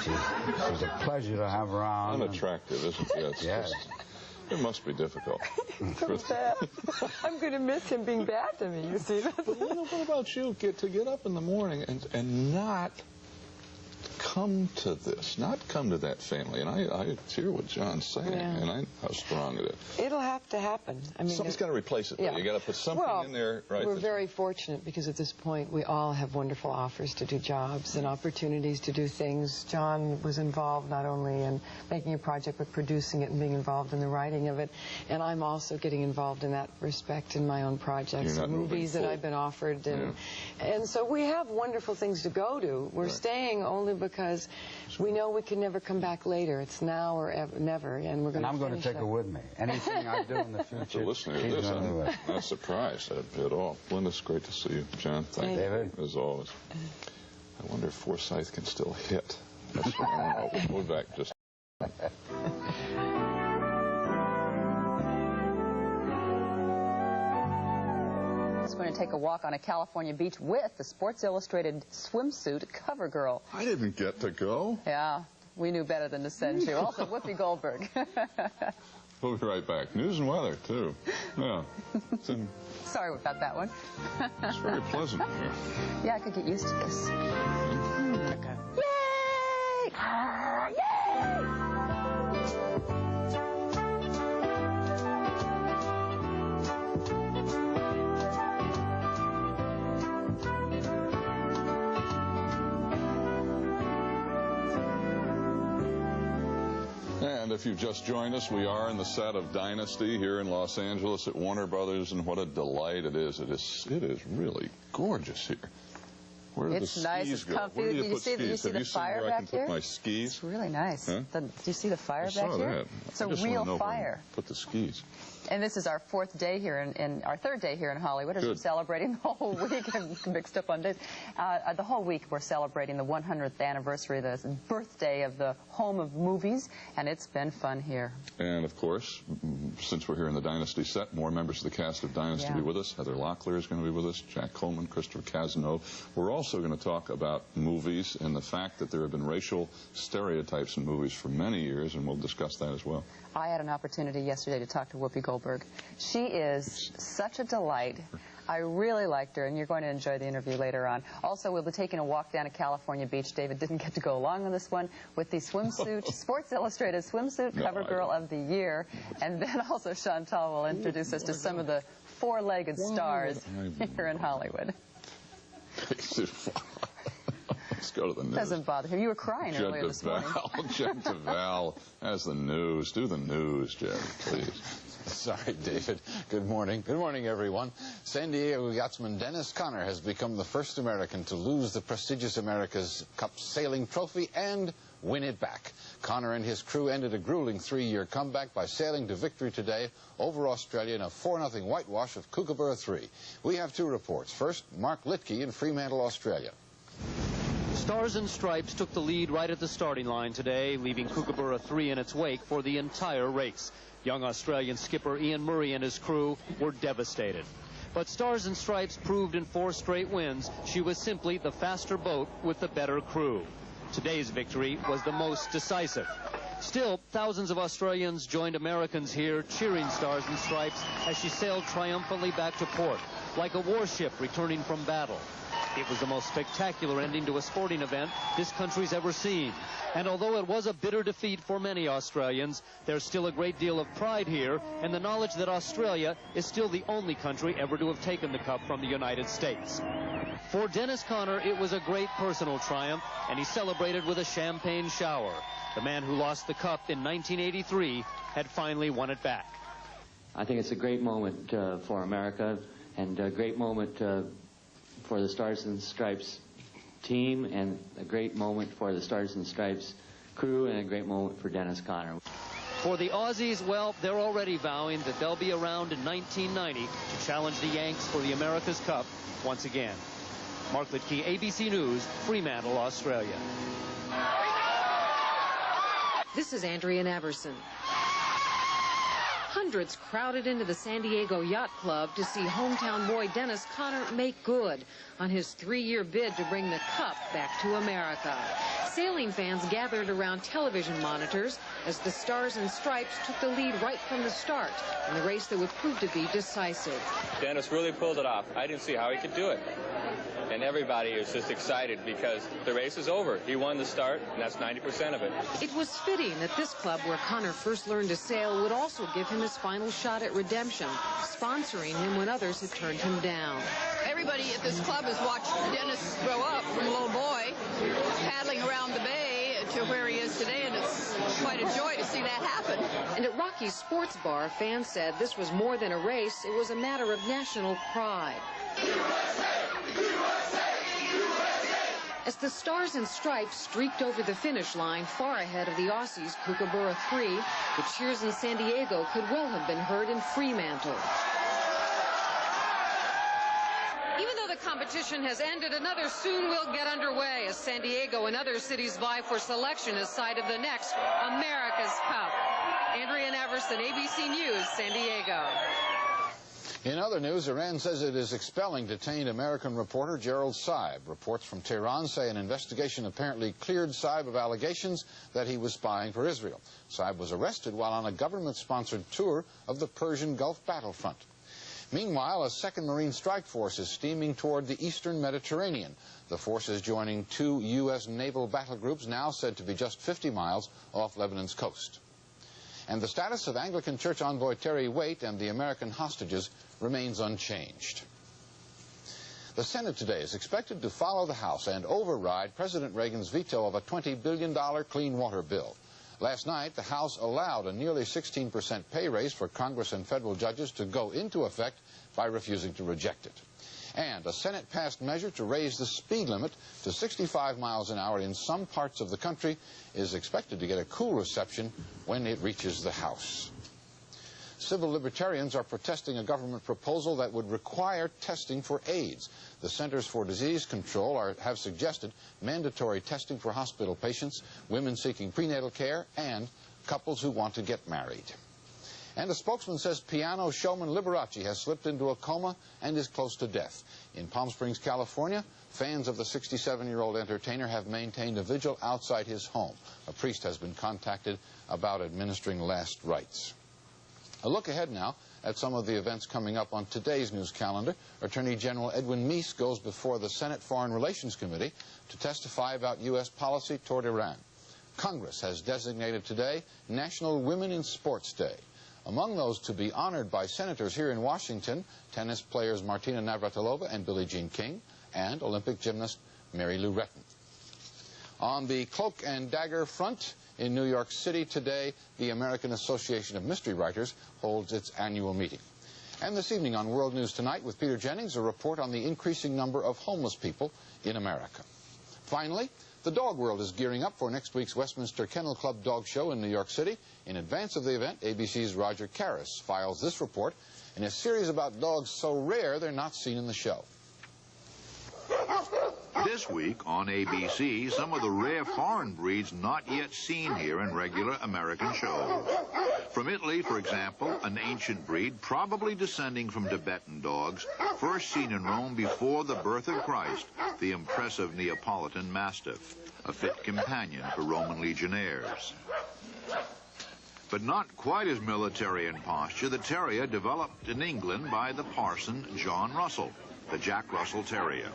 she's a pleasure to have around. Unattractive, isn't she? Yes. It must be difficult. So bad. I'm going to miss him being bad to me, you see. But, what about you? To get up in the morning and not come to this, not come to that family. And I hear what John's saying, and I know how strong it is. It'll have to happen. I mean, something's got to replace it, though. Yeah. You got to put something in there, right? We're very fortunate, because at this point we all have wonderful offers to do jobs and opportunities to do things. John was involved not only in making a project, but producing it and being involved in the writing of it. And I'm also getting involved in that respect in my own projects, movies that I've been offered. And so we have wonderful things to go to. We're staying only because we know we can never come back later. It's now or never, and we're going to. And I'm going to take her with me. Anything I do in the future. After listening to this, I'm not surprised at all. Linda, it's great to see you. John, thank you, as always. I wonder if Forsyth can still hit. That's what I want to know. We'll be back just. Going to take a walk on a California beach with the Sports Illustrated swimsuit cover girl. I didn't get to go. Yeah, we knew better than to send you. Also, Whoopi Goldberg. We'll be right back. News and weather, too. Yeah. Sorry about that one. It's very pleasant here. Yeah, I could get used to this. Okay. Yay! Yay! And if you've just joined us, we are in the set of Dynasty here in Los Angeles at Warner Brothers, and what a delight it is. It is really gorgeous here. Where do the skis go? Comfy. Where do you put skis? You see the fire back here? Have you seen where I can put my skis? It's really nice. Huh? Do you see the fire back here? I saw that. It's a real fire. Put the skis. And this is our fourth day here, our third day here in Hollywood, as we're celebrating the whole week. I'm mixed up on days. The whole week we're celebrating the 100th anniversary, the birthday of the home of movies, and it's been fun here. And, of course, since we're here in the Dynasty set, more members of the cast of Dynasty will be with us. Heather Locklear is going to be with us, Jack Coleman, Christopher Cazenove. We're also going to talk about movies and the fact that there have been racial stereotypes in movies for many years, and we'll discuss that as well. I had an opportunity yesterday to talk to Whoopi Goldberg. She is such a delight. I really liked her, and you're going to enjoy the interview later on. Also, we'll be taking a walk down to California Beach. David didn't get to go along on this one with the swimsuit, Sports Illustrated swimsuit cover girl of the year. And then also Chantal will introduce us to some of the four-legged stars here in Hollywood. Let's go to the news. Doesn't bother him. You were crying earlier this morning. Jed Duvall has the news. Do the news, Jed, please. Sorry, David. Good morning. Good morning, everyone. San Diego yachtsman Dennis Conner has become the first American to lose the prestigious America's Cup sailing trophy and win it back. Conner and his crew ended a grueling 3-year comeback by sailing to victory today over Australia in a 4-0 whitewash of Kookaburra 3. We have two reports. First, Mark Litke in Fremantle, Australia. Stars and Stripes took the lead right at the starting line today, leaving Kookaburra 3 in its wake for the entire race. Young Australian skipper Ian Murray and his crew were devastated. But Stars and Stripes proved in 4 straight wins she was simply the faster boat with the better crew. Today's victory was the most decisive. Still, thousands of Australians joined Americans here cheering Stars and Stripes as she sailed triumphantly back to port, like a warship returning from battle. It was the most spectacular ending to a sporting event this country's ever seen. And although it was a bitter defeat for many Australians, there's still a great deal of pride here and the knowledge that Australia is still the only country ever to have taken the Cup from the United States. For Dennis Conner, it was a great personal triumph, and he celebrated with a champagne shower. The man who lost the Cup in 1983 had finally won it back. I think it's a great moment for America, and a great moment for the Stars and Stripes team, and a great moment for the Stars and Stripes crew, and a great moment for Dennis Conner. For the Aussies, well, they're already vowing that they'll be around in 1990 to challenge the Yanks for the America's Cup once again. Mark Litkey, ABC News, Fremantle, Australia. This is Andrea Naverson. Hundreds crowded into the San Diego Yacht Club to see hometown boy Dennis Conner make good on his 3-year bid to bring the Cup back to America. Sailing fans gathered around television monitors as the Stars and Stripes took the lead right from the start in the race that would prove to be decisive. Dennis really pulled it off. I didn't see how he could do it. And everybody is just excited because the race is over. He won the start, and that's 90% of it. It was fitting that this club where Conner first learned to sail would also give him his final shot at redemption, sponsoring him when others had turned him down. Everybody at this club has watched Dennis grow up from a little boy, paddling around the bay to where he is today, and it's quite a joy to see that happen. And at Rocky's Sports Bar, fans said this was more than a race, it was a matter of national pride. As the Stars and Stripes streaked over the finish line far ahead of the Aussies' Kookaburra 3, the cheers in San Diego could well have been heard in Fremantle. Even though the competition has ended, another soon will get underway as San Diego and other cities vie for selection as site of the next America's Cup. Andrea Naverson, ABC News, San Diego. In other news, Iran says it is expelling detained American reporter Gerald Saib. Reports from Tehran say an investigation apparently cleared Saib of allegations that he was spying for Israel. Saib was arrested while on a government-sponsored tour of the Persian Gulf battlefront. Meanwhile, a second Marine strike force is steaming toward the eastern Mediterranean. The force is joining 2 U.S. naval battle groups now said to be just 50 miles off Lebanon's coast. And the status of Anglican Church envoy Terry Waite and the American hostages remains unchanged. The Senate today is expected to follow the House and override President Reagan's veto of a $20 billion clean water bill. Last night, the House allowed a nearly 16% pay raise for Congress and federal judges to go into effect by refusing to reject it. And a Senate-passed measure to raise the speed limit to 65 miles an hour in some parts of the country is expected to get a cool reception when it reaches the House. Civil libertarians are protesting a government proposal that would require testing for AIDS. The Centers for Disease Control have suggested mandatory testing for hospital patients, women seeking prenatal care, and couples who want to get married. And a spokesman says piano showman Liberace has slipped into a coma and is close to death. In Palm Springs, California, fans of the 67-year-old entertainer have maintained a vigil outside his home. A priest has been contacted about administering last rites. A look ahead now at some of the events coming up on today's news calendar. Attorney General Edwin Meese goes before the Senate Foreign Relations Committee to testify about U.S. policy toward Iran. Congress has designated today National Women in Sports Day. Among those to be honored by senators here in Washington, tennis players Martina Navratilova and Billie Jean King, and Olympic gymnast Mary Lou Retton. On the cloak and dagger front, in New York City today, the American Association of Mystery Writers holds its annual meeting. And this evening on World News Tonight with Peter Jennings, a report on the increasing number of homeless people in America. Finally, the dog world is gearing up for next week's Westminster Kennel Club Dog Show in New York City. In advance of the event, ABC's Roger Karras files this report in a series about dogs so rare they're not seen in the show. This week on ABC, some of the rare foreign breeds not yet seen here in regular American shows. From Italy, for example, an ancient breed, probably descending from Tibetan dogs, first seen in Rome before the birth of Christ, the impressive Neapolitan Mastiff, a fit companion for Roman legionnaires. But not quite as military in posture, the terrier developed in England by the parson John Russell, the Jack Russell Terrier.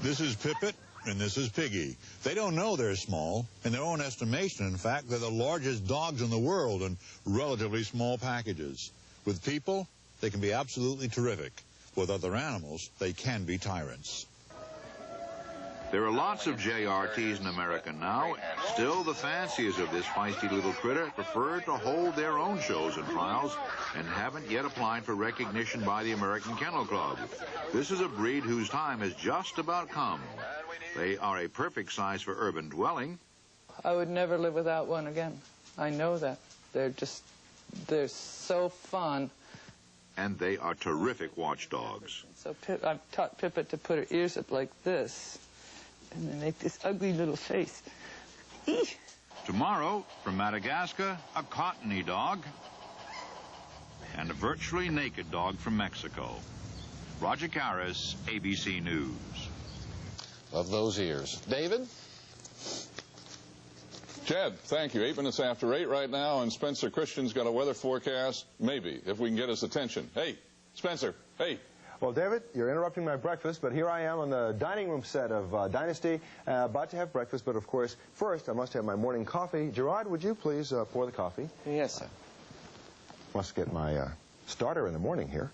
This is Pippet, and this is Piggy. They don't know they're small. In their own estimation, in fact, they're the largest dogs in the world in relatively small packages. With people, they can be absolutely terrific. With other animals, they can be tyrants. There are lots of JRTs in America now. Still, the fanciers of this feisty little critter prefer to hold their own shows and trials and haven't yet applied for recognition by the American Kennel Club. This is a breed whose time has just about come. They are a perfect size for urban dwelling. I would never live without one again. I know that. They're so fun. And they are terrific watchdogs. So I've taught Pippa to put her ears up like this and then make this ugly little face. Eesh. Tomorrow, from Madagascar, a cottony dog and a virtually naked dog from Mexico. Roger Karras, ABC News. Love those ears. David? Jed, thank you. 8 minutes after 8 right now, and Spencer Christian's got a weather forecast. Maybe, if we can get his attention. Hey, Spencer, hey. Well, David, you're interrupting my breakfast, but here I am on the dining room set of Dynasty, about to have breakfast. But, of course, first I must have my morning coffee. Gerard, would you please pour the coffee? Yes, sir. Must get my starter in the morning here.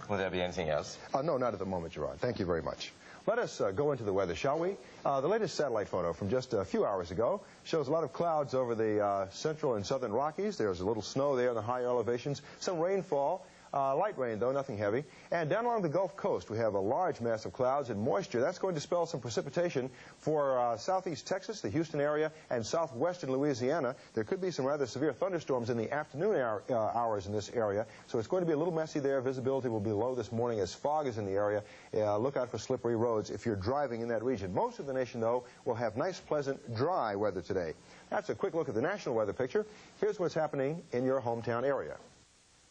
Will there be anything else? No, not at the moment, Gerard. Thank you very much. Let us go into the weather, shall we? The latest satellite photo from just a few hours ago shows a lot of clouds over the central and southern Rockies. There's a little snow there in the higher elevations, some rainfall. Light rain, though, nothing heavy. And down along the Gulf Coast, we have a large mass of clouds and moisture. That's going to spell some precipitation for southeast Texas, the Houston area, and southwestern Louisiana. There could be some rather severe thunderstorms in the afternoon hours in this area. So it's going to be a little messy there. Visibility will be low this morning as fog is in the area. Look out for slippery roads if you're driving in that region. Most of the nation, though, will have nice, pleasant, dry weather today. That's a quick look at the national weather picture. Here's what's happening in your hometown area.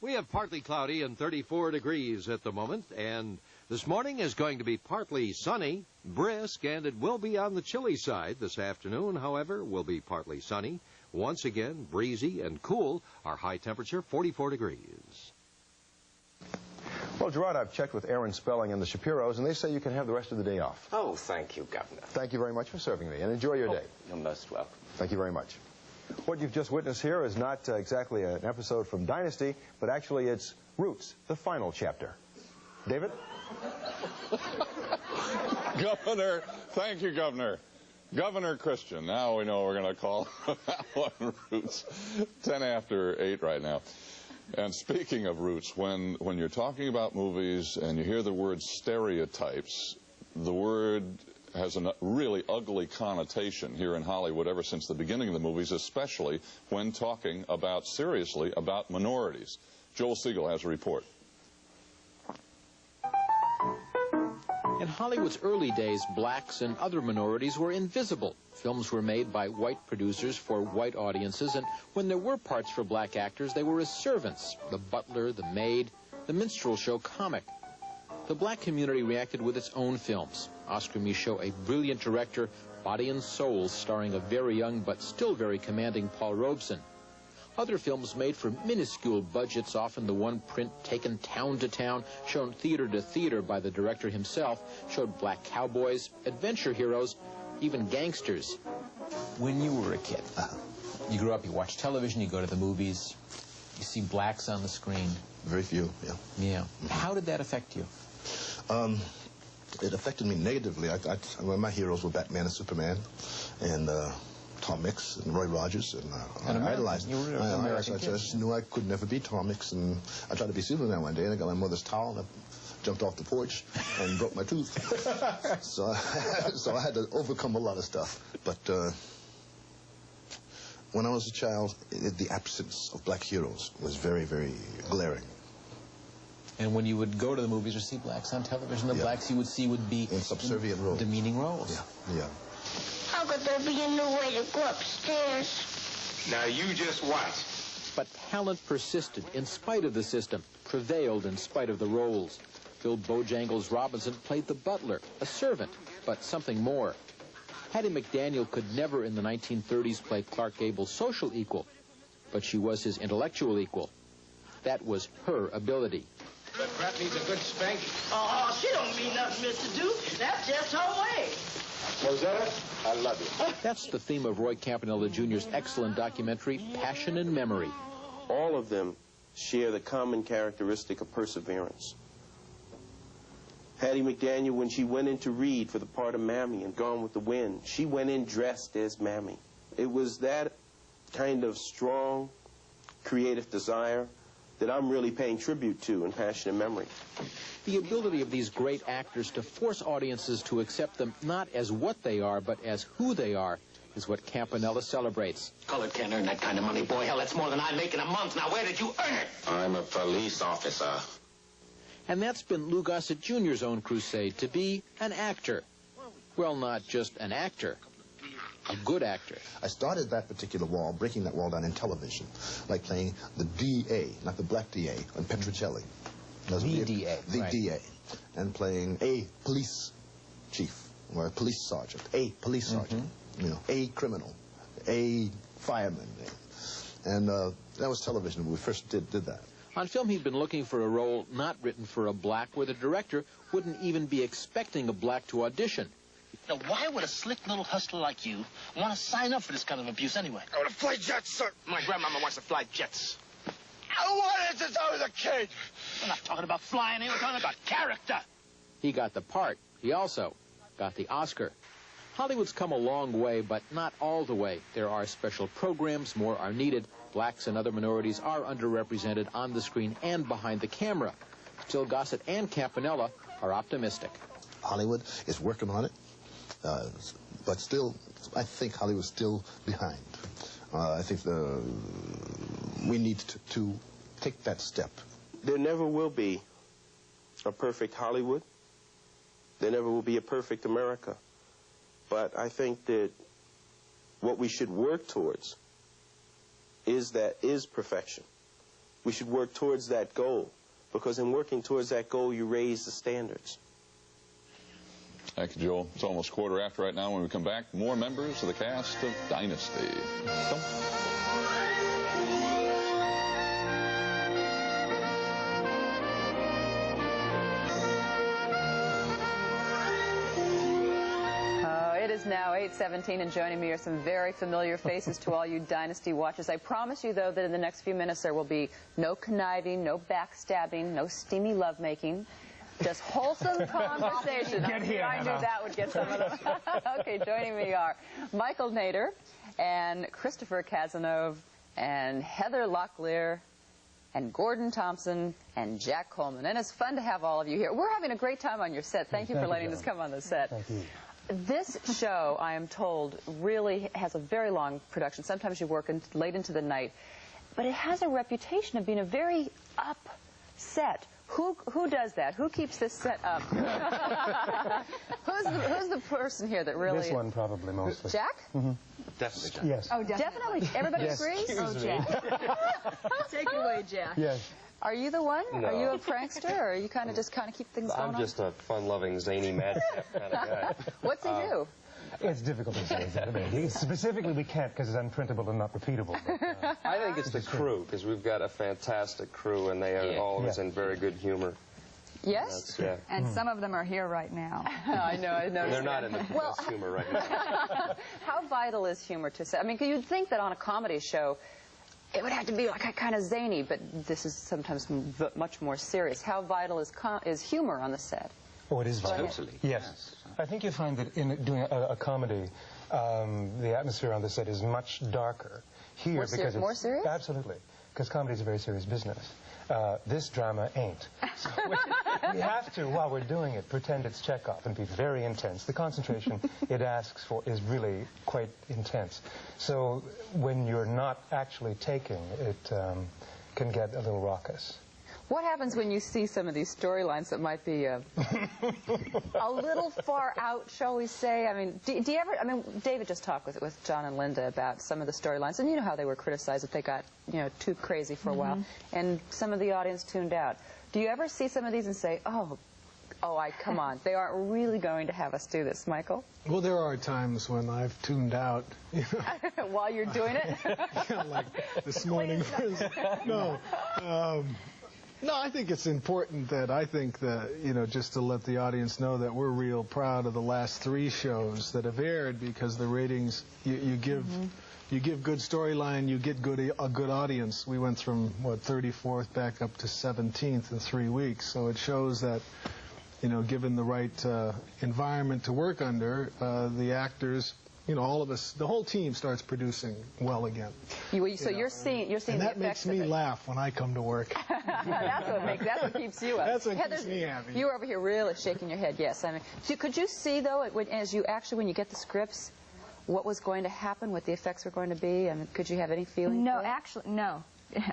We have partly cloudy and 34 degrees at the moment, and this morning is going to be partly sunny, brisk, and it will be on the chilly side. This afternoon, however, will be partly sunny. Once again, breezy and cool. Our high temperature, 44 degrees. Well, Gerard, I've checked with Aaron Spelling and the Shapiros, and they say you can have the rest of the day off. Oh, thank you, Governor. Thank you very much for serving me, and enjoy your day. You're most welcome. Thank you very much. What you've just witnessed here is not exactly an episode from Dynasty, but actually it's Roots, the final chapter. David? Governor, thank you, Governor. Governor Christian. Now we know we're going to call that one Roots. 10 after 8 right now. And speaking of Roots, when you're talking about movies and you hear the word stereotypes, the word has a really ugly connotation here in Hollywood ever since the beginning of the movies, especially when talking about, seriously, about minorities. Joel Siegel has a report. In Hollywood's early days, blacks and other minorities were invisible. Films were made by white producers for white audiences, and when there were parts for black actors, they were as servants, the butler, the maid, the minstrel show comic. The black community reacted with its own films. Oscar Michaud, a brilliant director, Body and Soul, starring a very young but still very commanding Paul Robeson. Other films made for minuscule budgets, often the one print taken town to town, shown theater to theater by the director himself, showed black cowboys, adventure heroes, even gangsters. When you were a kid, you grew up, you watch television, you go to the movies, you see blacks on the screen. Very few, yeah. Yeah. How did that affect you? It affected me negatively. My heroes were Batman and Superman, and Tom Mix and Roy Rogers, and I idolized them. I just knew I could never be Tom Mix, and I tried to be Superman one day, and I got my mother's towel, and I jumped off the porch and broke my tooth. so I had to overcome a lot of stuff. But when I was a child, the absence of black heroes was very, very glaring. And when you would go to the movies or see blacks on television, the blacks you would see would be in subservient roles, demeaning roles. Yeah. How could there be a new way to go upstairs? Now you just watch. But talent persisted in spite of the system, prevailed in spite of the roles. Bill Bojangles Robinson played the butler, a servant, but something more. Hattie McDaniel could never in the 1930s play Clark Gable's social equal, but she was his intellectual equal. That was her ability. But Pratt needs a good spanking. Oh, she don't mean nothing, Mr. Duke. That's just her way. Rosetta, I love you. That's the theme of Roy Campanella Jr.'s excellent documentary, Passion and Memory. All of them share the common characteristic of perseverance. Hattie McDaniel, when she went in to read for the part of Mammy in Gone with the Wind, she went in dressed as Mammy. It was that kind of strong, creative desire that I'm really paying tribute to in Passion and Memory. The ability of these great actors to force audiences to accept them not as what they are, but as who they are, is what Campanella celebrates. Colored can't earn that kind of money, boy. Hell, that's more than I make in a month. Now, where did you earn it? I'm a police officer. And that's been Lou Gossett Jr.'s own crusade, to be an actor. Well, not just an actor, a good actor. I started that particular wall, breaking that wall down in television, like playing the DA, not the black DA, on Petrocelli. The DA. The right. DA. And playing a police chief, or a police sergeant, a police sergeant, you know, a criminal, a fireman. And that was television when we first did that. On film, he'd been looking for a role not written for a black, where the director wouldn't even be expecting a black to audition. Now, why would a slick little hustler like you want to sign up for this kind of abuse anyway? I want to fly jets, sir. My grandmama wants to fly jets. I wanted since I was a kid. We're not talking about flying here. We're talking about character. He got the part. He also got the Oscar. Hollywood's come a long way, but not all the way. There are special programs. More are needed. Blacks and other minorities are underrepresented on the screen and behind the camera. Still, Gossett and Campanella are optimistic. Hollywood is working on it, but still, I think Hollywood's still behind. I think we need to take that step. There never will be a perfect Hollywood. There never will be a perfect America. But I think that what we should work towards is perfection. We should work towards that goal, because in working towards that goal, you raise the standards. Thank you, Joel. It's almost 1:15 right now. When we come back, more members of the cast of Dynasty. It is now 8:17, and joining me are some very familiar faces to all you Dynasty watchers. I promise you, though, that in the next few minutes there will be no conniving, no backstabbing, no steamy lovemaking, just wholesome conversation. I knew that would get some of them. Okay, joining me are Michael Nader and Christopher Cazenove and Heather Locklear and Gordon Thompson and Jack Coleman. And it's fun to have all of you here. We're having a great time on your set. Thank you for letting us come on the set. Thank you. This show, I am told, really has a very long production. Sometimes you work late into the night. But it has a reputation of being a very up set. Who does that? Who keeps this set up? Who's the person here that really... This one probably mostly. Jack? Mm-hmm. Definitely Jack. Yes. Oh, definitely. Everybody yes. agrees? Excuse me. Take it away, Jack. Yes. Are you the one? No. Are you a prankster, or are you kind of keep things going on? I'm just a fun-loving, zany madcap kind of guy. What's he do? It's difficult to say. I mean, specifically, we can't because it's unprintable and not repeatable. But, I think it's the crew, because we've got a fantastic crew, and they are always in very good humor. Yes? And some of them are here right now. I know. They're not in the best humor right now. How vital is humor to say? I mean, you'd think that on a comedy show, it would have to be like kind of zany, but this is sometimes much more serious. How vital is humor on the set? Oh, it is vital. Totally. Yes. I think you find that in doing a comedy, the atmosphere on the set is much darker. Here, because more serious? Absolutely. Because comedy is a very serious business. This drama ain't. So we have to, while we're doing it, pretend it's Chekhov and be very intense. The concentration it asks for is really quite intense. So when you're not actually taking, it can get a little raucous. What happens when you see some of these storylines that might be a little far out, shall we say? I mean, do you ever, David just talked with John and Linda about some of the storylines, and you know how they were criticized if they got, too crazy for a while, and some of the audience tuned out. Do you ever see some of these and say, come on, they aren't really going to have us do this, Michael? Well, there are times when I've tuned out. While you're doing it? Like this morning, for instance. No, I think it's important that just to let the audience know that we're real proud of the last 3 shows that have aired, because the ratings, you give good storyline, you get a good audience. We went from 34th back up to 17th in 3 weeks, so it shows that given the right environment to work under, the actors, all of us, the whole team starts producing well again. So you're seeing and the that makes me laugh when I come to work. that's what keeps you up. That's what keeps me happy. You're over here really shaking your head. Yes, I mean, could you see though, when you get the scripts, what was going to happen, what the effects were going to be? I mean, could you have any feeling? No, actually, no.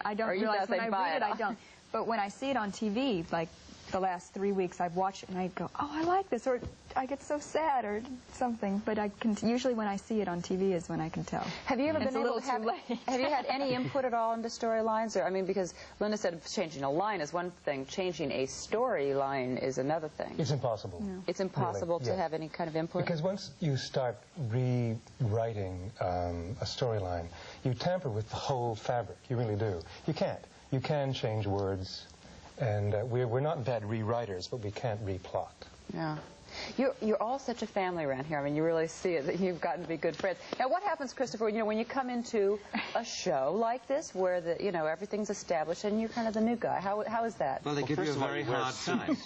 I don't realize when I read it, I don't. But when I see it on TV, like the last 3 weeks, I've watched it and I go, oh, I like this, or I get so sad or something. But I can usually when I see it on TV is when I can tell. Have you ever been able to have you had any input at all into storylines? Or I mean, because Linda said changing a line is one thing, changing a storyline is another thing. It's impossible. No. It's impossible to have any kind of input. Because once you start rewriting a storyline, you tamper with the whole fabric. You really do. You can't. You can change words. And we're not bad rewriters, but we can't replot. Yeah. You're all such a family around here. I mean, you really see it, that you've gotten to be good friends. Now, what happens, Christopher, when you come into a show like this, where everything's established and you're kind of the new guy? How is that? Well, they give you a very hard time.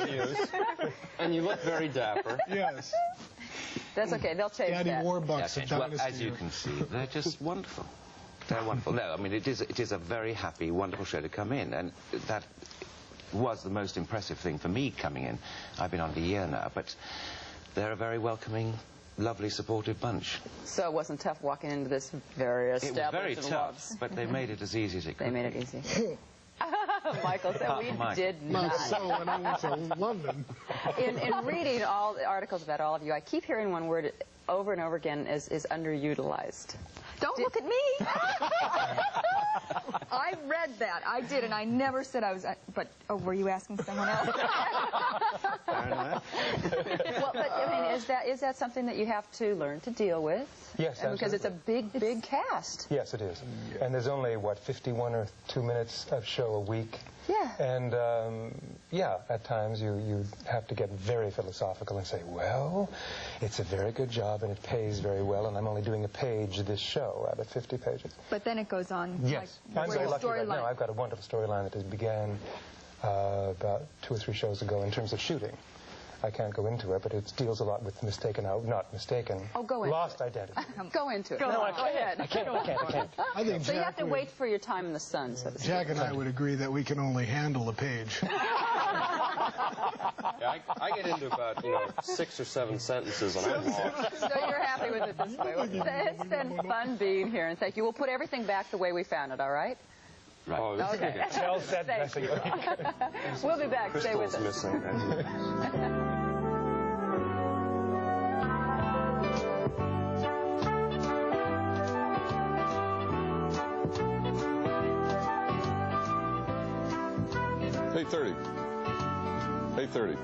interviews, and you look very dapper. Yes. That's okay. They'll change Daddy that. Warbucks at Dynasty. Well, as you can see, they're just wonderful. They're wonderful. No, I mean, it is a very happy, wonderful show to come in, and that was the most impressive thing for me coming in. I've been on a year now, but they're a very welcoming, lovely, supportive bunch. So it wasn't tough walking into this very established. It was very tough, but they made it as easy as it could. They made it easy. Michael said we did not. Not so when I went to London. In reading all the articles about all of you, I keep hearing one word over and over again is underutilized. Don't look at me. I read that. I did, and I never said I was. But were you asking someone else? Well, but I mean, is that something that you have to learn to deal with? Yes, because it's a big cast. Yes, it is. Yeah. And there's only 51 or 2 minutes of show a week. Yeah. And at times you have to get very philosophical and say, well, it's a very good job and it pays very well, and I'm only doing a page this show out of 50 pages. But then it goes on. Yes. Like, I'm very lucky right now. I've got a wonderful storyline that has began about 2 or 3 shows ago in terms of shooting. I can't go into it, but it deals a lot with not mistaken. Oh, go into lost identity. Go into it. Go ahead. I can't. I think so you have to wait for your time in the sun, so to speak. Jack and I would agree that we can only handle a page. Yeah, I get into about 6 or 7 sentences, and I'm lost. So you're happy with it this way. Well, it's been fun being here, and thank you. We'll put everything back the way we found it, all right? Right. Oh, okay. Well said, We'll be back. Stay with us. Missing. .30.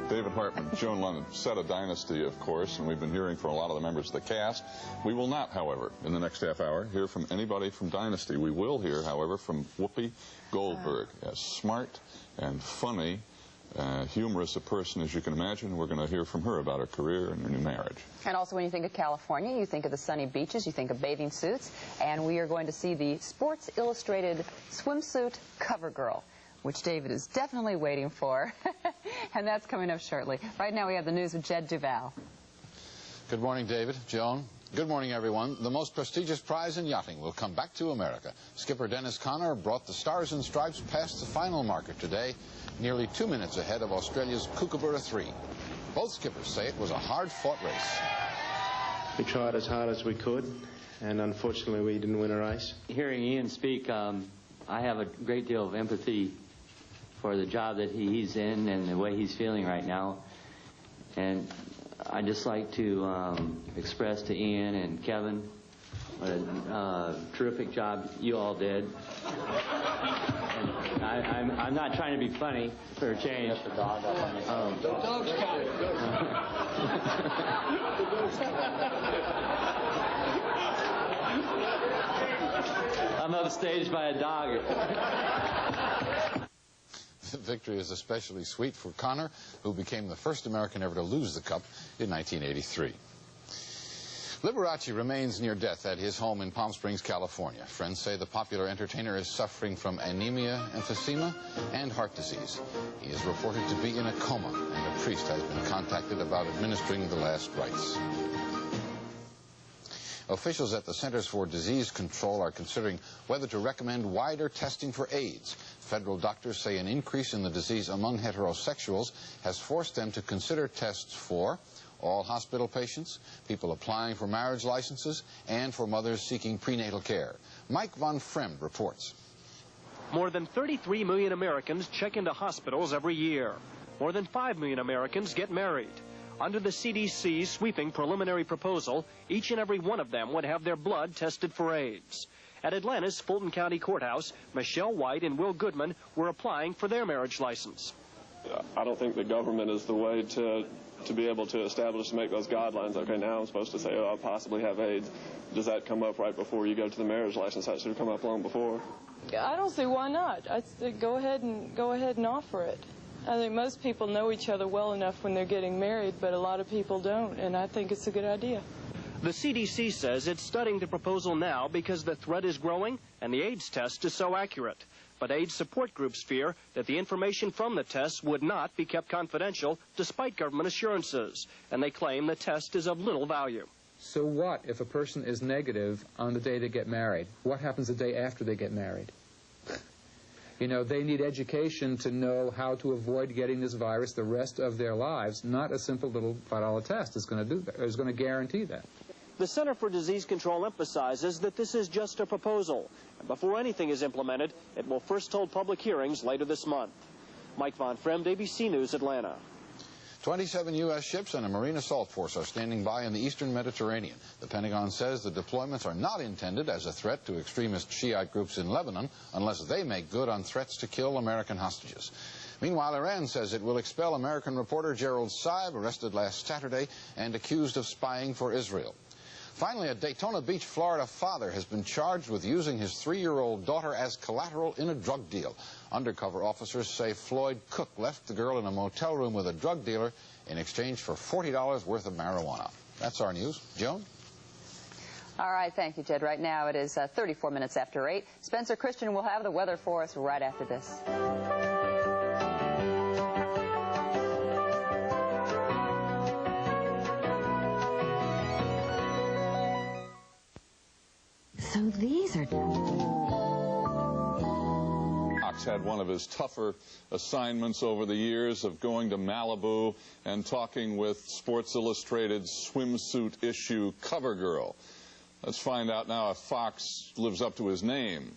David Hartman, Joan London, set of Dynasty, of course, and we've been hearing from a lot of the members of the cast. We will not, however, in the next half hour, hear from anybody from Dynasty. We will hear, however, from Whoopi Goldberg. As smart and funny, humorous a person as you can imagine. We're going to hear from her about her career and her new marriage. And also when you think of California, you think of the sunny beaches, you think of bathing suits, and we are going to see the Sports Illustrated swimsuit cover girl, which David is definitely waiting for, and that's coming up shortly. Right now we have the news with Jed Duvall. Good morning, David, Joan. Good morning, everyone. The most prestigious prize in yachting will come back to America. Skipper Dennis Conner brought the Stars and Stripes past the final marker today, nearly 2 minutes ahead of Australia's Kookaburra 3. Both skippers say it was a hard-fought race. We tried as hard as we could, and unfortunately we didn't win a race. Hearing Ian speak, I have a great deal of empathy for the job that he's in and the way he's feeling right now. And I'd just like to express to Ian and Kevin what a terrific job you all did. And I'm not trying to be funny for a change. The dog up on the dog's coming. I'm upstaged by a dog. The victory is especially sweet for Conner, who became the first American ever to lose the Cup in 1983. Liberace remains near death at his home in Palm Springs, California. Friends say the popular entertainer is suffering from anemia, emphysema, and heart disease. He is reported to be in a coma, and a priest has been contacted about administering the last rites. Officials at the Centers for Disease Control are considering whether to recommend wider testing for AIDS. Federal doctors say an increase in the disease among heterosexuals has forced them to consider tests for all hospital patients, people applying for marriage licenses, and for mothers seeking prenatal care. Mike von Fremd reports. More than 33 million Americans check into hospitals every year. More than 5 million Americans get married. Under the CDC's sweeping preliminary proposal, each and every one of them would have their blood tested for AIDS. At Atlanta's Fulton County Courthouse, Michelle White and Will Goodman were applying for their marriage license. I don't think the government is the way to be able to establish, make those guidelines. Okay, now I'm supposed to say, oh, I possibly have AIDS. Does that come up right before you go to the marriage license? That should have come up long before. I don't see why not. I say go ahead and offer it. I think most people know each other well enough when they're getting married, but a lot of people don't, and I think it's a good idea. The CDC says it's studying the proposal now because the threat is growing and the AIDS test is so accurate. But AIDS support groups fear that the information from the tests would not be kept confidential despite government assurances, and they claim the test is of little value. So what if a person is negative on the day they get married? What happens the day after they get married? You know, they need education to know how to avoid getting this virus the rest of their lives. Not a simple little $5 test is going to do that, is going to guarantee that. The Center for Disease Control emphasizes that this is just a proposal. And before anything is implemented, it will first hold public hearings later this month. Mike von Fremd, ABC News, Atlanta. 27 U.S. ships and a Marine assault force are standing by in the eastern Mediterranean. The Pentagon says the deployments are not intended as a threat to extremist Shiite groups in Lebanon unless they make good on threats to kill American hostages. Meanwhile, Iran says it will expel American reporter Gerald Saib, arrested last Saturday and accused of spying for Israel. Finally, a Daytona Beach, Florida father has been charged with using his 3-year-old daughter as collateral in a drug deal. Undercover officers say Floyd Cook left the girl in a motel room with a drug dealer in exchange for $40 worth of marijuana. That's our news. Joan? All right, thank you, Jed. Right now it is 34 minutes after 8. Spencer Christian will have the weather for us right after this. So these are... Fox had one of his tougher assignments over the years of going to Malibu and talking with Sports Illustrated's swimsuit issue cover girl. Let's find out now if Fox lives up to his name.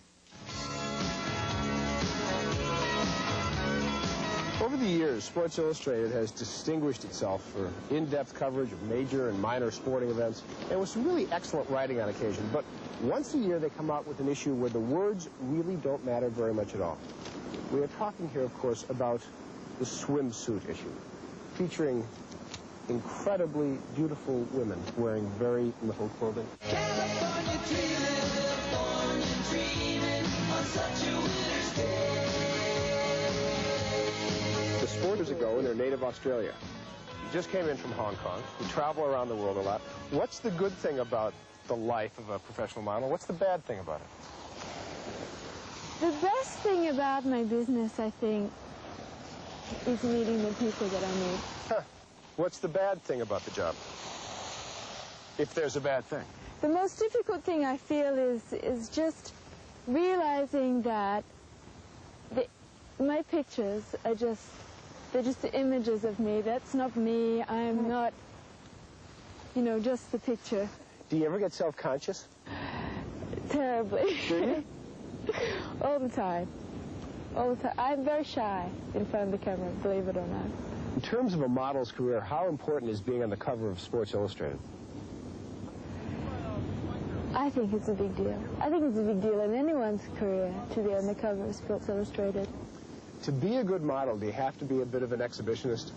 Over the years, Sports Illustrated has distinguished itself for in-depth coverage of major and minor sporting events, and with some really excellent writing on occasion. But once a year, they come out with an issue where the words really don't matter very much at all. We are talking here, of course, about the swimsuit issue, featuring incredibly beautiful women wearing very little clothing. California dreaming on such a winter's day. The sporters ago in their native Australia. You just came in from Hong Kong. You travel around the world a lot. What's the good thing about the life of a professional model? What's the bad thing about it? The best thing about my business, I think, is meeting the people that I meet. Huh. What's the bad thing about the job? If there's a bad thing. The most difficult thing I feel is just realizing that my pictures are they're just the images of me. That's not me. I'm not, just the picture. Do you ever get self-conscious? Terribly. Do you? All the time. All the time. I'm very shy in front of the camera, believe it or not. In terms of a model's career, how important is being on the cover of Sports Illustrated? I think it's a big deal. I think it's a big deal in anyone's career to be on the cover of Sports Illustrated. To be a good model, do you have to be a bit of an exhibitionist?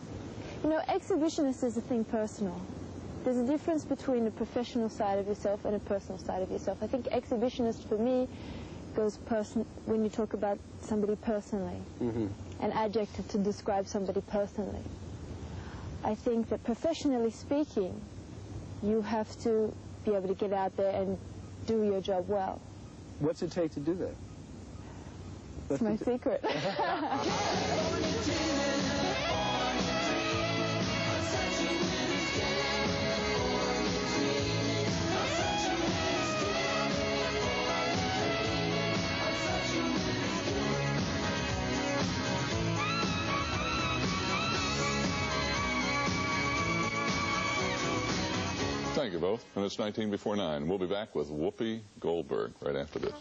Exhibitionist is a thing personal. There's a difference between a professional side of yourself and a personal side of yourself. I think exhibitionist for me goes when you talk about somebody personally, an adjective to describe somebody personally. I think that professionally speaking, you have to be able to get out there and do your job well. What's it take to do that? It's my secret. Thank you both. And it's 19 before 9. We'll be back with Whoopi Goldberg right after this.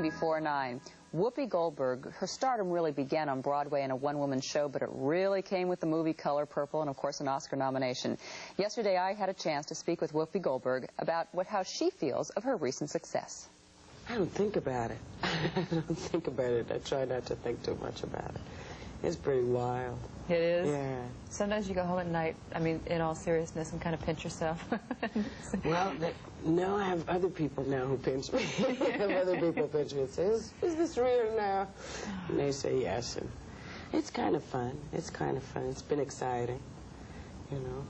Before 9. Whoopi Goldberg, her stardom really began on Broadway in a one-woman show, but it really came with the movie Color Purple and, of course, an Oscar nomination. Yesterday, I had a chance to speak with Whoopi Goldberg about how she feels of her recent success. I don't think about it. I don't think about it. I try not to think too much about it. It's pretty wild. It is? Yeah. Sometimes you go home at night, I mean, in all seriousness, and kind of pinch yourself. Well, no, I have other people now who pinch me. I have other people pinch me and say, is this real now? And they say yes. And it's kind of fun. It's kind of fun. It's been exciting, you know.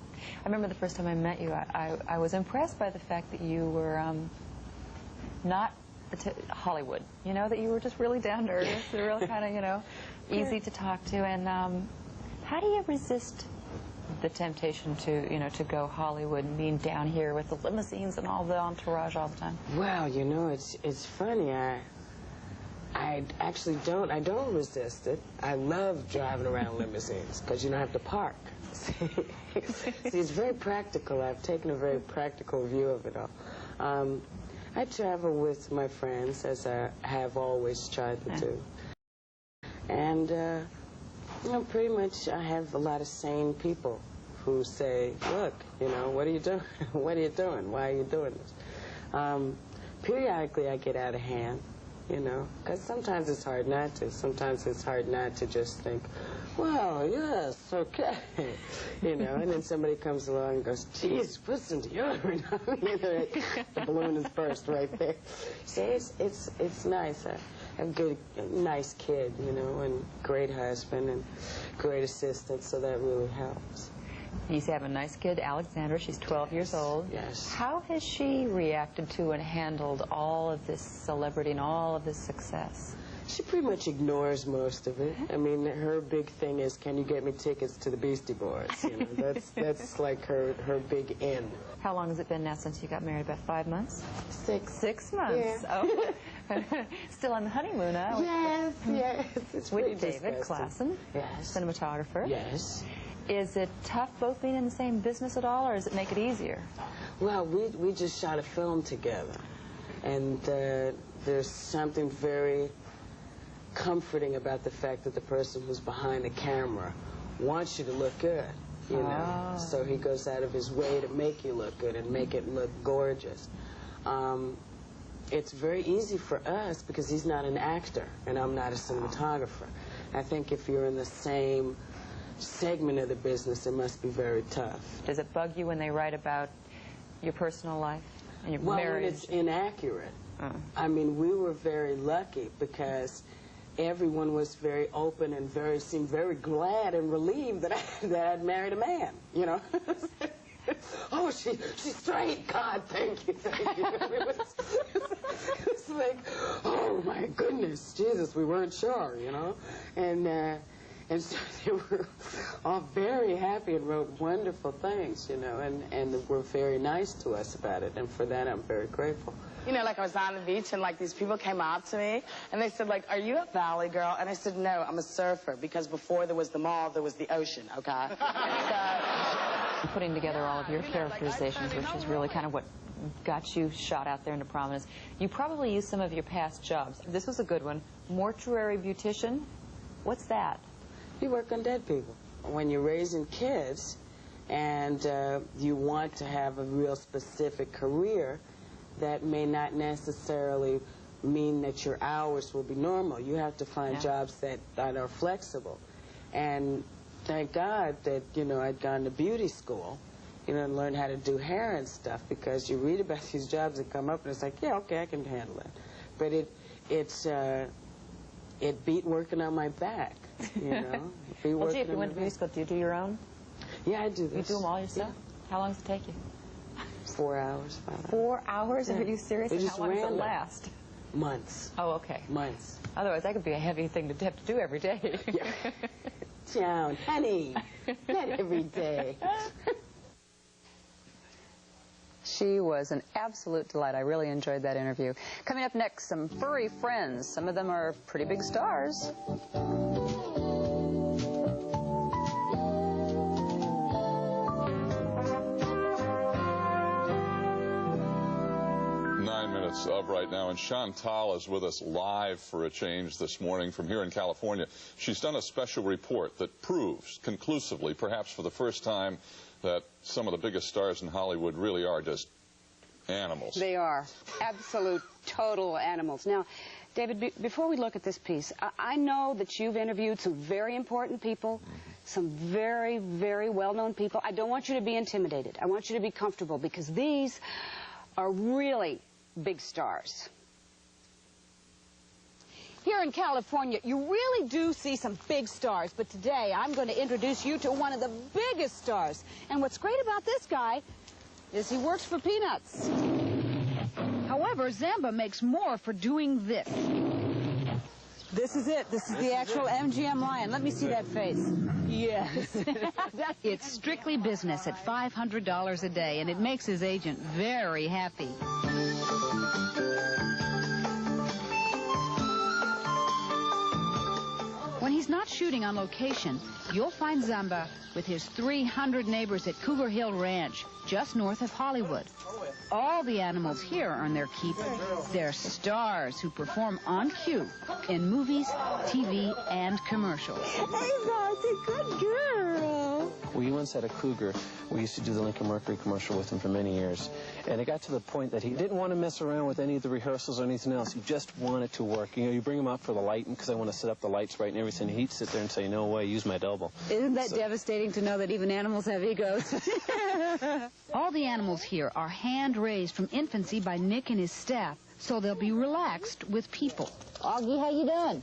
I remember the first time I met you, I was impressed by the fact that you were not Hollywood, you know, that you were just really down to earth, real kind of, you know, easy to talk to. And how do you resist the temptation to, you know, to go Hollywood and being down here with the limousines and all the entourage all the time? Well, you know, it's funny. I actually don't resist it. I love driving around limousines because you don't have to park. See, it's very practical. I've taken a very practical view of it all. I travel with my friends, as I have always tried to do. And, you know, pretty much I have a lot of sane people who say, look, you know, what are you doing? What are you doing? Why are you doing this? Periodically I get out of hand, you know, because sometimes it's hard not to. Sometimes it's hard not to just think, well, yes, okay, you know, and then somebody comes along and goes, geez, put some deodorant on. You know, the balloon is burst right there. So it's nice. A good, nice kid, you know, and great husband and great assistant, so that really helps. You say I have a nice kid, Alexandra. She's 12 years old. Yes. How has she reacted to and handled all of this celebrity and all of this success? She pretty much ignores most of it. I mean, her big thing is, can you get me tickets to the Beastie Boys? You know, that's like her big end. How long has it been now since you got married? About 5 months? 6. 6 months. Yeah. Oh. Still on the honeymoon, huh? Yes, yes. It's with David Klassen, yes, cinematographer. Yes. Is it tough both being in the same business at all, or does it make it easier? Well, we just shot a film together, and there's something very comforting about the fact that the person who's behind the camera wants you to look good, you know. So he goes out of his way to make you look good and make it look gorgeous. It's very easy for us because he's not an actor and I'm not a cinematographer. I think if you're in the same segment of the business, it must be very tough. Does it bug you when they write about your personal life and your marriage? Well, when it's inaccurate. I mean, we were very lucky because everyone was very open and seemed very glad and relieved that I'd married a man, you know. Oh, she's straight. God, thank you, thank you. It's like, oh my goodness, Jesus, we weren't sure, you know. And so they were all very happy and wrote wonderful things, you know, and were very nice to us about it. And for that, I'm very grateful. You know, like I was on the beach and like these people came up to me and they said like, are you a valley girl? And I said, no, I'm a surfer because before there was the mall, there was the ocean, okay? Putting together all of your characterizations, which is really kind of what got you shot out there into prominence. You probably used some of your past jobs. This was a good one. Mortuary beautician. What's that? You work on dead people. When you're raising kids and you want to have a real specific career, that may not necessarily mean that your hours will be normal. You have to find jobs that are flexible. And thank God that, you know, I'd gone to beauty school you know, and learn how to do hair and stuff, because you read about these jobs that come up and it's like, yeah, okay, I can handle that. But it beat working on my back, you know. Well, gee, if you went to musical, do you do your own? Yeah, I do this. You do them all yourself? Yeah. How long does it take you? 4 hours, 5 hours. 4 hours? Yeah. Are you serious? And how long does it last? Months. Oh, okay. Months. Otherwise, that could be a heavy thing to have to do every day. Yeah. Down, honey, not every day. She was an absolute delight. I really enjoyed that interview. Coming up next, some furry friends. Some of them are pretty big stars. 9 minutes of right now, and Chantal is with us live for a change this morning from here in California. She's done a special report that proves conclusively, perhaps for the first time, that some of the biggest stars in Hollywood really are just animals. They are absolute, total animals. Now, David, before we look at this piece, I know that you've interviewed some very important people, some very, very well-known people. I don't want you to be intimidated. I want you to be comfortable, because these are really big stars. Here in California, you really do see some big stars, but today I'm going to introduce you to one of the biggest stars. And what's great about this guy is he works for peanuts. However, Zamba makes more for doing this. This is it. This is the actual MGM lion. Let me see that face. Yes. It's strictly business at $500 a day, and it makes his agent very happy. When he's not shooting on location, you'll find Zamba with his 300 neighbors at Cougar Hill Ranch, just north of Hollywood. All the animals here earn their keep. They're stars who perform on cue in movies, TV, and commercials. Hey, that's a good girl. We once had a cougar. We used to do the Lincoln Mercury commercial with him for many years. And it got to the point that he didn't want to mess around with any of the rehearsals or anything else. He just wanted to work. You know, you bring him out for the lighting because I want to set up the lights right and everything. He'd sit there and say, no way, use my double. Isn't that devastating to know that even animals have egos? All the animals here are hand-raised from infancy by Nick and his staff, so they'll be relaxed with people. Augie, how you doing?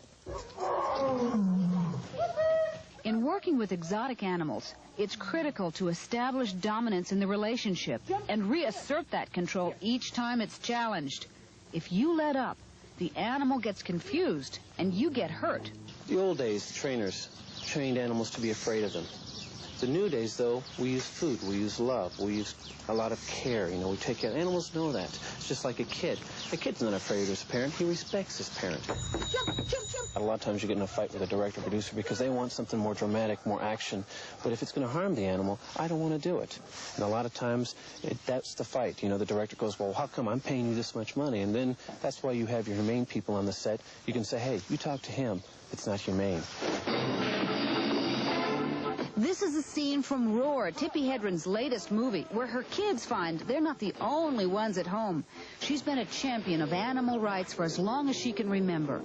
In working with exotic animals, it's critical to establish dominance in the relationship and reassert that control each time it's challenged. If you let up, the animal gets confused and you get hurt. The old days, trainers trained animals to be afraid of them. The new days, though, we use food, we use love, we use a lot of care. You know, we take care. Animals know that. It's just like a kid. A kid's not afraid of his parent. He respects his parent. Jump, jump, jump. A lot of times you get in a fight with a director or producer because they want something more dramatic, more action. But if it's going to harm the animal, I don't want to do it. And a lot of times, that's the fight. You know, the director goes, well, how come I'm paying you this much money? And then that's why you have your humane people on the set. You can say, hey, you talk to him. It's not humane. This is a scene from Roar, Tippi Hedren's latest movie, where her kids find they're not the only ones at home. She's been a champion of animal rights for as long as she can remember.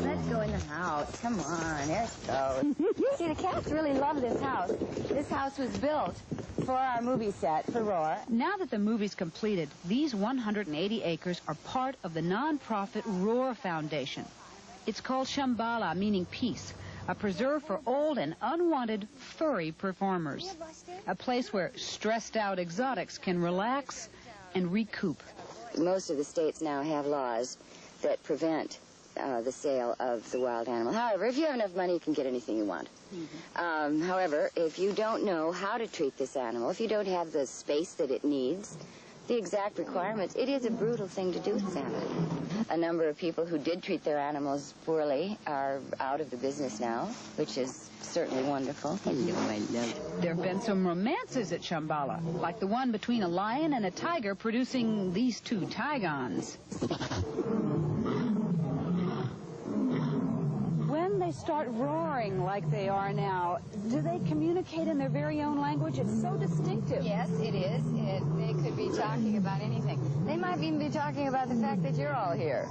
Let's go in the house. Come on, let's go. See, the cats really love this house. This house was built for our movie set, for Roar. Now that the movie's completed, these 180 acres are part of the nonprofit Roar Foundation. It's called Shambhala, meaning peace. A preserve for old and unwanted furry performers. A place where stressed-out exotics can relax and recoup. Most of the states now have laws that prevent the sale of the wild animal. However, if you have enough money, you can get anything you want. However, if you don't know how to treat this animal, if you don't have the space that it needs, the exact requirements, it is a brutal thing to do with this animal. A number of people who did treat their animals poorly are out of the business now, which is certainly wonderful. Hello, my love. There have been some romances at Shambhala, like the one between a lion and a tiger producing these two tigons. When they start roaring like they are now, do they communicate in their very own language? It's so distinctive. Yes, it is. They could be talking about anything. They might even be talking about the fact that you're all here.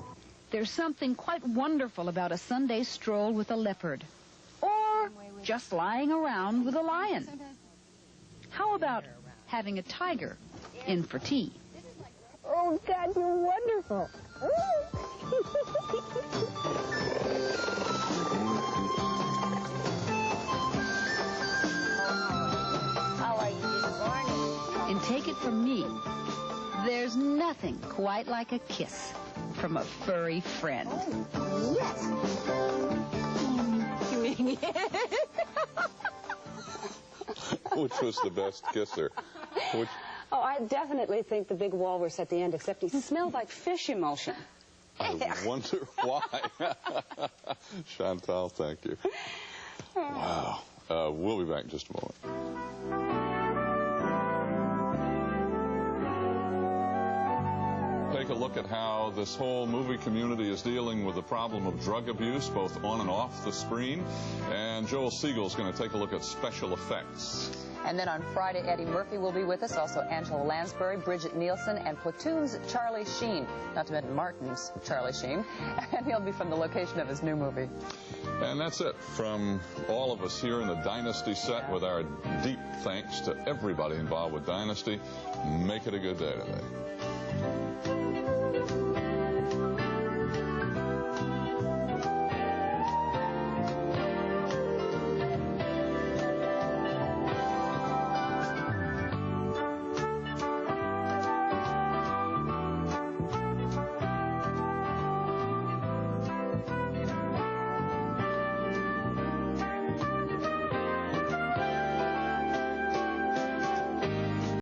There's something quite wonderful about a Sunday stroll with a leopard, or just lying around with a lion. How about having a tiger in for tea? Oh, God, you're wonderful. How are you this morning? And take it from me, there's nothing quite like a kiss from a furry friend. Oh, yes. You mean yes? Which was the best kisser? Which... Oh, I definitely think the big walrus at the end, except he smelled like fish emulsion. I wonder why. Chantal, thank you. Wow. We'll be back in just a moment. Take a look at how this whole movie community is dealing with the problem of drug abuse, both on and off the screen. And Joel Siegel's going to take a look at special effects. And then on Friday, Eddie Murphy will be with us, also Angela Lansbury, Bridget Nielsen, and Platoon's Charlie Sheen, not to mention Martin's Charlie Sheen, and he'll be from the location of his new movie. And that's it from all of us here in the Dynasty set, with our deep thanks to everybody involved with Dynasty. Make it a good day today.